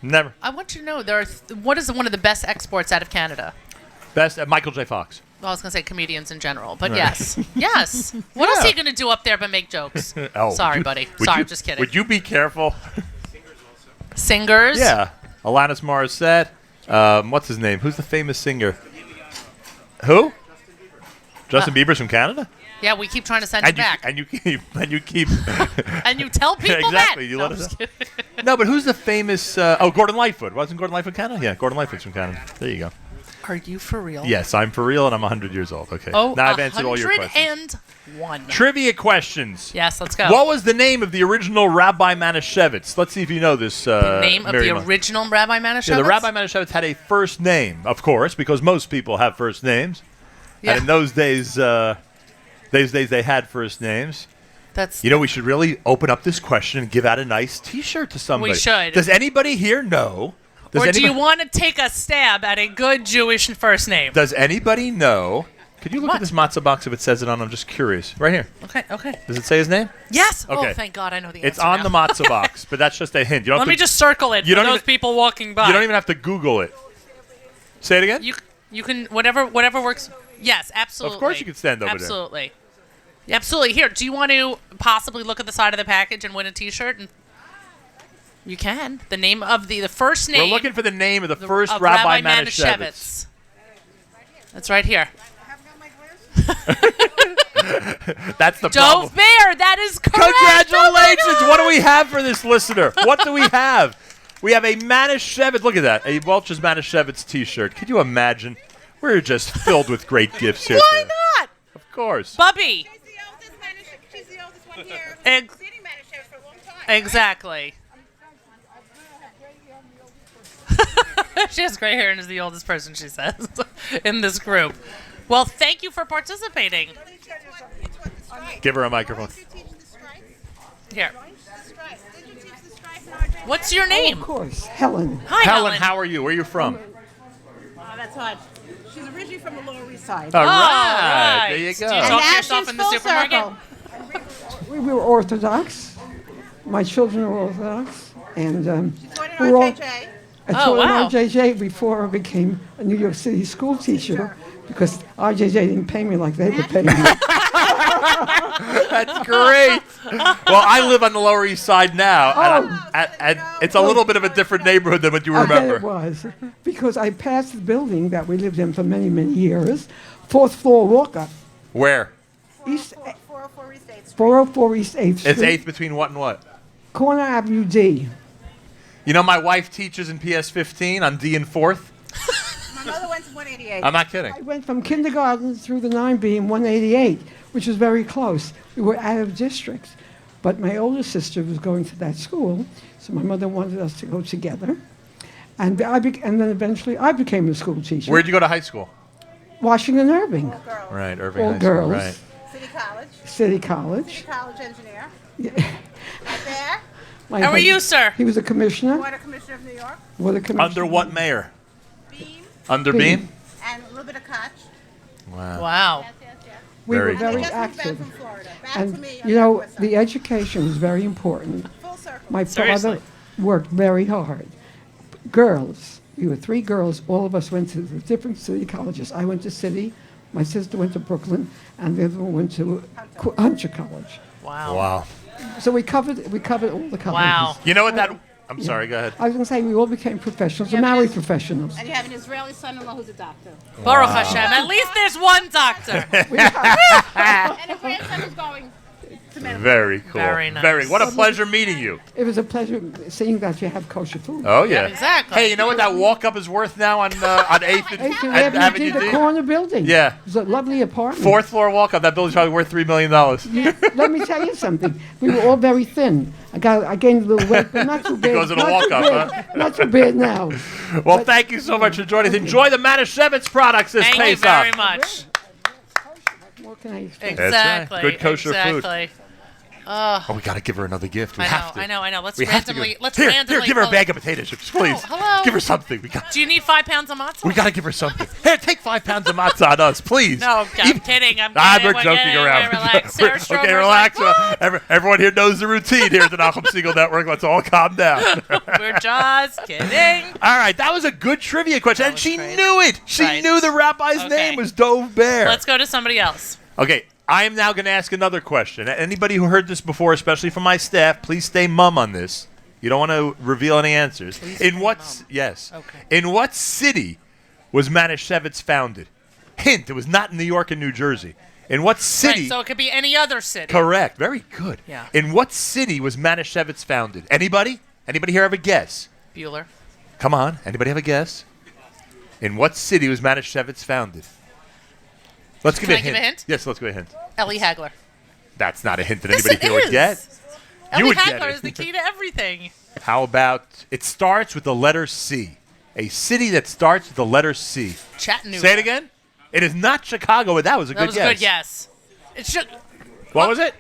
Never. I want you to know what is one of the best exports out of Canada? Best Michael J. Fox. Well, I was going to say comedians in general, but Right. yes. Yes. What else are you going to do up there but make jokes? Sorry, buddy. Sorry, I'm just kidding. Would you be careful? Singers? Yeah. Alanis Morissette. What's his name? Who's the famous singer? Who? Justin Bieber's from Canada? Yeah, we keep trying to send you back. And you keep And you tell people exactly. that. You No, let I'm us just know. kidding. No, but who's the famous? Gordon Lightfoot. Wasn't Gordon Lightfoot Canada? Yeah, Gordon Lightfoot's from Canada. There you go. Are you for real? Yes, I'm for real, and I'm 100 years old. Okay. Oh, now I've answered all your questions. 101. Trivia questions. Yes, let's go. What was the name of the original Rabbi Manischewitz? Let's see if you know this. The name of the Miriam. original Rabbi Manischewitz? Yeah, the Rabbi Manischewitz had a first name, of course, because most people have first names. Yeah. And in those days they had first names. That's. You know, we should really open up this question and give out a nice T-shirt to somebody. We should. Does anybody here know? Or do you want to take a stab at a good Jewish first name? Does anybody know? Could you look at this matzah box if it says it on? I'm just curious. Right here. Okay. Does it say his name? Yes. Okay. Oh, thank God, I know the answer. It's on now. the matzah box, but that's just a hint. You don't Let have me to, just circle it you for don't those even- people walking by. You don't even have to Google it. Say it again. You can whatever works. Yes, absolutely. Of course you can stand over there. Absolutely. Absolutely. Here, do you want to possibly look at the side of the package and win a T-shirt? And you can. The name of the first name. We're looking for the name of the first of Rabbi Manischewitz. That's right here. That's the problem. Dove Bear. That is correct. Congratulations! Oh my What do we have for this listener? What do we have? We have a Manischewitz. Look at that. A Welch's Manischewitz T-shirt. Could you imagine? We're just filled with great gifts here. Why today. not? Of course. Bubby. She's the oldest one here. Sitting Manischewitz for a long time. Exactly. She has gray hair and is the oldest person, she says, in this group. Well, thank you for participating. Give her a microphone. Here. What's your name? Of course, Helen. Hi, Helen, how are you? Where are you from? That's hard. She's originally from the Lower East Side. All right. There you go. Do you talk to yourself in the supermarket? We were Orthodox. My children were Orthodox, and We were all. RJJ. I Oh, taught wow. at RJJ before I became a New York City school teacher because RJJ didn't pay me like they were paying me. That's great. Well, I live on the Lower East Side now, and it's a little bit of a different neighborhood than what you I bet remember. it was because I passed the building that we lived in for many, many years. 4th floor walk-up. Where? East 404 East 8th Street. 404 East 8th Street. It's 8th between what and what? Corner Avenue D. You know, my wife teaches in PS 15 on D and 4th. My mother went to 188. I'm not kidding. I went from kindergarten through the 9B in 188, which was very close. We were out of district. But my older sister was going to that school, so my mother wanted us to go together. And then eventually I became a school teacher. Where'd you go to high school? Washington Irving. Right, Irving All High girls. School. Right. City College. City College. City College engineer. Yeah. Right there. My How are husband- you, sir? He was a commissioner. Water Commissioner of New York. Water commissioner. Under what mayor? Beam. Under Beam. Beam? And a little bit of Koch. Wow. Wow. We Very were very Just moved back active. from Florida. Back to And, me. you know, the education was very important. Full circle. My Seriously. father worked very hard. Girls, we were 3 girls. All of us went to the different city colleges. I went to City, my sister went to Brooklyn, and the other one went to Hunter College. Wow. Wow. So we covered all the colleges. Wow. You know what that... I'm sorry, go ahead. I was going to say we all became professionals, Yeah, or but married it's- professionals. And you have an Israeli son-in-law who's a doctor. Baruch Hashem. At least there's one doctor. And a grandson who's going Very cool. Very nice. What a pleasure meeting you. It was a pleasure seeing that you have kosher food. Oh, yeah. Exactly. Hey, you know what that walk-up is worth now on 8th and Avenue the D? corner building. Yeah. It's a lovely apartment. 4th floor walk-up. That building's probably worth $3 million. Let me tell you something. We were all very thin. I gained a little weight, but not too bad. Because of the Not too walk-up, bad. Not too bad now. Well, thank you so much for joining us. Enjoy the Manischewitz products this Thank you Pesach. very much. What can I expect? Exactly. Good kosher food. exactly. Oh, we got to give her another gift. We have to. I know. Let's We have to randomly. give her. Let's Here, randomly. give her a pull- bag of potato chips, please. hello. Give her something. Do you need 5 pounds of matzah? We got to give her something. Here, take 5 pounds of matzah on us, please. No, I'm kidding. We're joking around. Relax. Sarah Okay, Stromer's relax. like, Everyone here knows the routine here at the Nachum Segal Network. Let's all calm down. we're just kidding. All right, that was a good trivia question, and she great. knew it. She Right. knew the rabbi's Okay. name was Dove Bear. Let's go to somebody else. Okay, I am now going to ask another question. Anybody who heard this before, especially from my staff, please stay mum on this. You don't want to reveal any answers. In what? Yes. Okay. In what city was Manischewitz founded? Hint: it was not in New York and New Jersey. In what city? Right, so it could be any other city. Correct. Very good. Yeah. In what city was Manischewitz founded? Anybody? Anybody here have a guess? Bueller. Come on. Anybody have a guess? In what city was Manischewitz founded? Let's give Can it I give a hint? Yes, let's give a hint. Ellie Hagler. That's not a hint that Yes, anybody it here would is. get. You Ellie would get Hagler it. is the key to everything. How about it starts with the letter C? A city that starts with the letter C. Chattanooga. Say it again. It is not Chicago, but that was a That good was guess. a good guess. It should. What was it?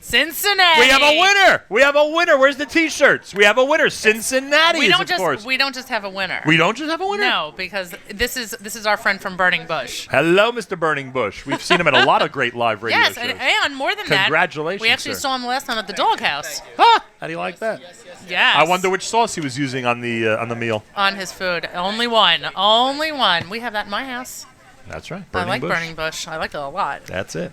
Cincinnati. We have a winner. We have a winner. Where's the T-shirts? We have a winner. Cincinnati. We is, don't of just course. we don't just have a winner. We don't just have a winner. No, because this is our friend from Burning Bush. Hello, Mr. Burning Bush. We've seen him at a lot of great live radio Yes, shows. and more than that, Congratulations, we actually sir. saw him last time at the Doghouse. Ah, how do you like that? Yes. I wonder which sauce he was using on the meal. On his food, only one. We have that in my house. That's right. I like Bush. Burning Bush. I like it a lot. That's it.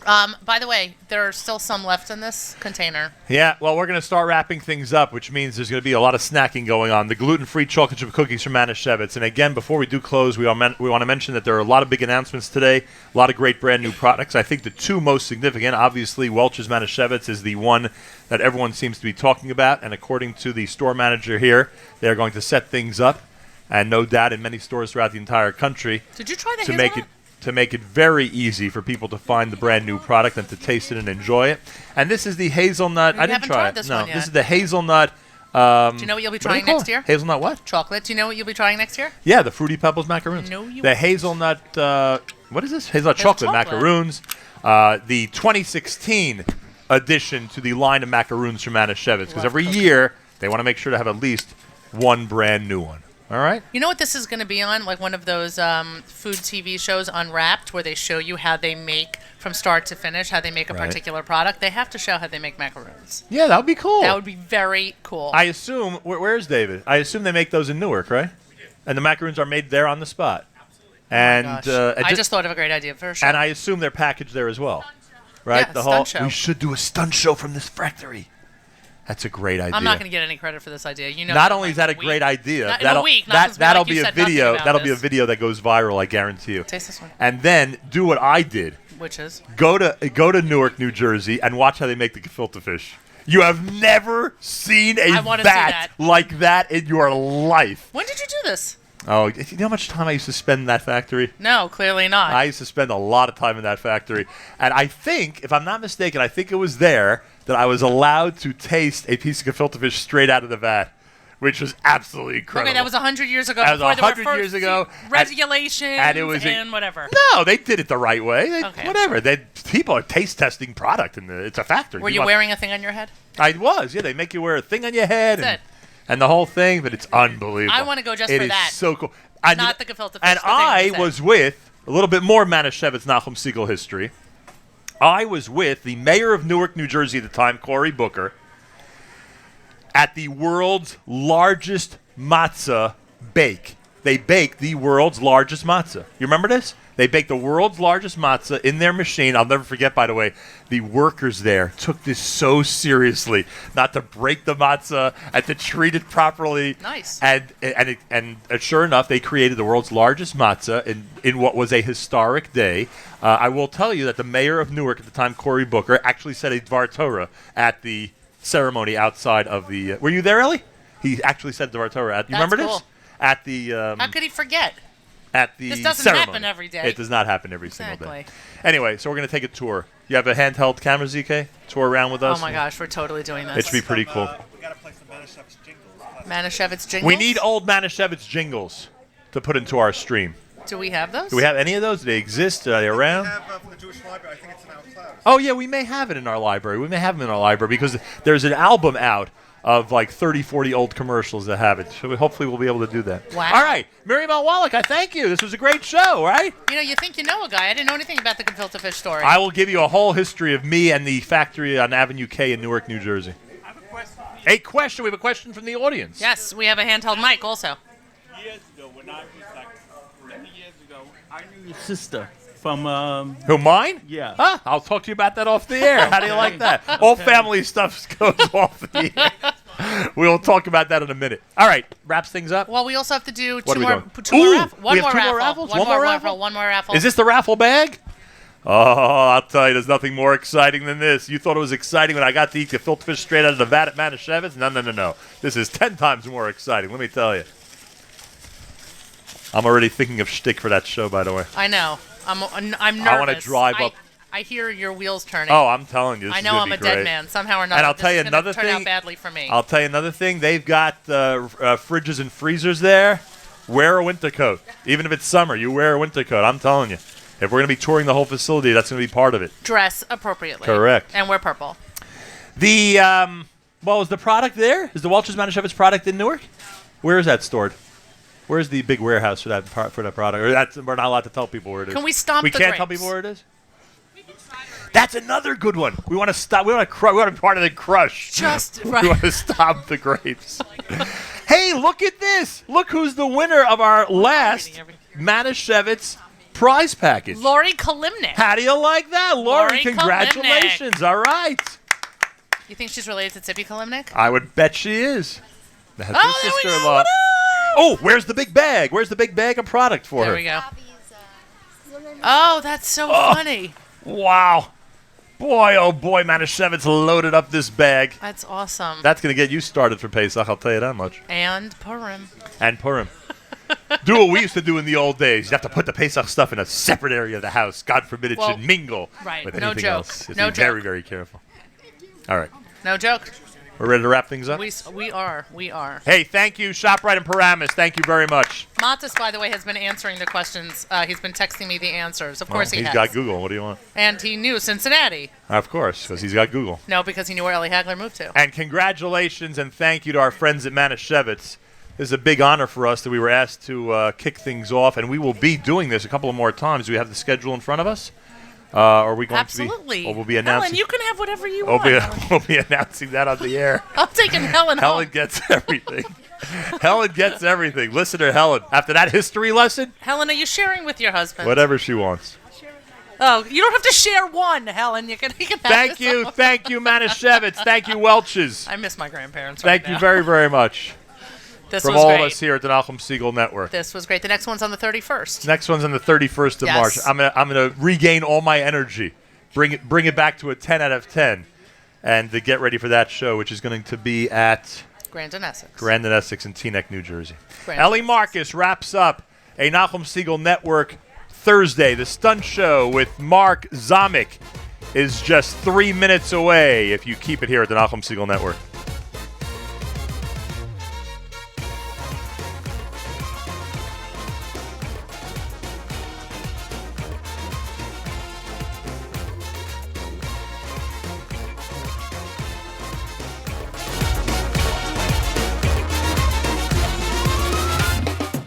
By the way, there are still some left in this container. Yeah, well, we're going to start wrapping things up, which means there's going to be a lot of snacking going on. The gluten-free chocolate chip cookies from Manischewitz. And again, before we do close, we want to mention that there are a lot of big announcements today, a lot of great brand new products. I think the two most significant, obviously, Welch's Manischewitz is the one that everyone seems to be talking about. And according to the store manager here, they're going to set things up, and no doubt in many stores throughout the entire country. Did you try the to hazelnut? make it very easy for people to find the brand new product and to taste it and enjoy it. And this is the hazelnut. You I didn't haven't try tried it. this No, one yet. this is the hazelnut. Do you know what you'll be trying next year? Hazelnut what? Chocolate. Do you know what you'll be trying next year? Yeah, the Fruity Pebbles macaroons. No, you The won't. hazelnut. What is this? Hazelnut chocolate macaroons. The 2016 addition to the line of macaroons from Manischewitz, because every year they want to make sure to have at least one brand new one. All right. You know what this is going to be on? Like one of those food TV shows, Unwrapped, where they show you how they make, from start to finish, how they make a Right. particular product. They have to show how they make macarons. Yeah, that would be cool. That would be very cool. I assume. Where's David? I assume they make those in Newark, right? And the macaroons are made there on the spot. And Gosh. and I just thought of a great idea for sure. And I assume they're packaged there as well, right? Yeah, the stunt whole. show. We should do a stunt show from this factory. That's a great idea. I'm not going to get any credit for this idea. You know. Not that, only like, is that a week- great idea, Not- in that'll a week. that'll be be like, a you said video. nothing about That'll be a this. video that goes viral. I guarantee you. Taste this one. And then do what I did. Which is? Go to Newark, New Jersey, and watch how they make the gefilte fish. You have never seen a I wanna see vat that. like that in your life. When did you do this? Oh, you know how much time I used to spend in that factory? No, clearly not. I used to spend a lot of time in that factory. And I think, if I'm not mistaken, I think it was there that I was allowed to taste a piece of gefilte fish straight out of the vat, which was absolutely incredible. Okay, that was 100 years ago. That was before there 100 were years first ago, regulations and it was whatever. No, they did it the right way. Okay. Whatever. People are taste testing product, and it's a factory. Were you wearing a thing on your head? I was. Yeah, they make you wear a thing on your head That's and the whole thing, but it's unbelievable. I wanna go just It for is that. so cool. Not the gefilte fish. And the thing on I his head. was with a little bit more Manischewitz Nachum Segal history. I was with the mayor of Newark, New Jersey at the time, Cory Booker, at the world's largest matzah bake. They bake the world's largest matzah. You remember this? They bake the world's largest matzah in their machine. I'll never forget, by the way, the workers there took this so seriously, not to break the matzah and to treat it properly. Nice. And sure enough, they created the world's largest matzah in what was a historic day. I will tell you that the mayor of Newark at the time, Cory Booker, actually said a Dvar Torah at the ceremony outside of the... were you there, Ellie? He actually said Dvar Torah. You remember cool. this? At the... How could he forget? At the This doesn't ceremony. happen every day. It does not happen every single day. Exactly. Anyway, so we're going to take a tour. You have a handheld camera, ZK? Tour around with us? Oh my gosh, we're totally doing this. It should be pretty cool. We got to play some Manischewitz jingles. Manischewitz jingles? We need old Manischewitz jingles to put into our stream. Do we have those? Do we have any of those? Do they exist? Are they around? We have from the Jewish Library. I think it's in our cloud. Oh, yeah, we may have it in our library. We may have them in our library because there's an album out of like 30, 40 old commercials that have it. So hopefully we'll be able to do that. Wow. All right. Miriam L. Wallach, I thank you. This was a great show, right? You know, you think you know a guy. I didn't know anything about the gefilte fish story. I will give you a whole history of me and the factory on Avenue K in Newark, New Jersey. I have a question. A question. We have a question from the audience. Yes, we have a handheld mic also. Years ago, when I was like many years ago, I knew your sister from... Who, mine? Yeah. Huh? I'll talk to you about that off the air. How do you like that? All family stuff goes off the air. We'll talk about that in a minute. All right, wraps things up. Well, we also have to do What two are we more doing? two more Ooh, raffles. we have two more raffles? One more raffle. One more raffle. Is this the raffle bag? Oh, I'll tell you, there's nothing more exciting than this. You thought it was exciting when I got to eat gefilte fish straight out of the vat at Manischewitz? No. This is 10 times more exciting, let me tell you. I'm already thinking of shtick for that show, by the way. I know. I'm nervous. I want to drive up. I hear your wheels turning. Oh, I'm telling you, this I is know gonna I'm be a dead great. man. Somehow or another. And I'll tell this you is gonna another turn thing. out badly for me. I'll tell you another thing. They've got fridges and freezers there. Wear a winter coat. Even if it's summer, you wear a winter coat. I'm telling you. If we're going to be touring the whole facility, that's going to be part of it. Dress appropriately. Correct. And wear purple. Well, is the product there? Is the Welch's Manischewitz product in Newark? Where is that stored? Where's the big warehouse for that product? Or we're not allowed to tell people where it is. Can we stomp We the can't tell grapes? people where it is? That's another good one. We want to stop. We want to be part of the crush. Just We right. want to stomp the grapes. Hey, look at this. Look who's the winner of our last Manischewitz prize package. Lori Kalimnik. How do you like that, Lori? Lori Congratulations. Kalimnik. All right. You think she's related to Tzippi Kalimnik? I would bet she is. That's her Oh, there we go. sister-in-law. What up? Oh, where's the big bag? Where's the big bag of product for There her? we go. Oh, that's so funny. Wow. Boy, oh boy, Manischewitz loaded up this bag. That's awesome. That's going to get you started for Pesach, I'll tell you that much. And Purim. And Purim. Do what we used to do in the old days. You have to put the Pesach stuff in a separate area of the house. God forbid it should mingle right. with No anything joke. else. You have No to be very, joke. very careful. All right. No joke. We're ready to wrap things up? We are. Hey, thank you, ShopRite and Paramus. Thank you very much. Matas, by the way, has been answering the questions. He's been texting me the answers. Of course he has. He's got Google. What do you want? And he knew Cincinnati. Of course, because he's got Google. No, because he knew where Ellie Hagler moved to. And congratulations and thank you to our friends at Manischewitz. This is a big honor for us that we were asked to kick things off, and we will be doing this a couple of more times. Do we have the schedule in front of us? Are we going Absolutely. to be? Or we'll be announcing. Helen, you can have whatever you want. We'll be announcing that on the air. I'm taking Helen home. Helen gets everything. Helen gets everything. Listen to Helen. After that history lesson, Helen, are you sharing with your husband? whatever she wants. Oh, you don't have to share one, Helen. You can have Thank this you, all. thank you, Manischewitz. Thank you, Welch's. I miss my grandparents. Thank right you now. very, very much. This From was all great. of us here at the Nachum Segal Network. This was great. The next one's on the 31st. Next one's on the 31st of March. Yes. I'm gonna regain all my energy, bring it back to a 10 out of 10, and to get ready for that show, which is going to be at Grand and Essex. Grand and Essex in Teaneck, New Jersey. Grand Ellie Marcus wraps up a Nachum Segal Network Thursday. The Stunt Show with Mark Zamek is just 3 minutes away if you keep it here at the Nachum Segal Network.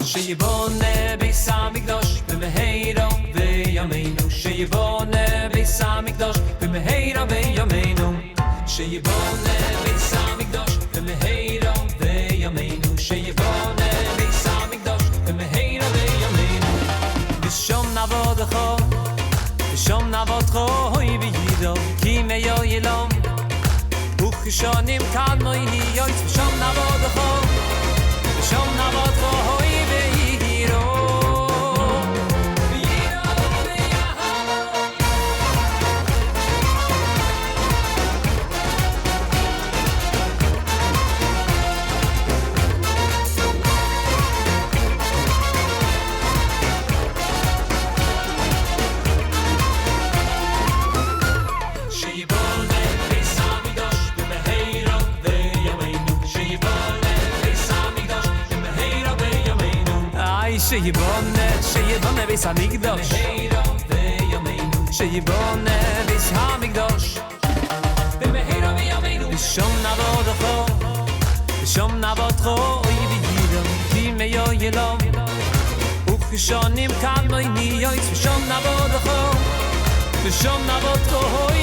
שיבונה ביס המקדוש במהרה וימינו שיבונה ביס המקדוש במהרה וימינו שיבונה ביס המקדוש במהרה וימינו שיבונה ביס המקדוש במהרה וימינו בשום נעבוד khoi bi yido ki me yo yelom ukh shonim kan moy ni yoy shom na vod kho shom na vod khoi bi yiro Sheyibone bis hamigdosh Sheyibone bis hamigdosh Shom navod kho Shom navod kho oy biyidom ki me yo yelom ukh shonim kan moy ni yoy shom navod kho Shom navod kho oy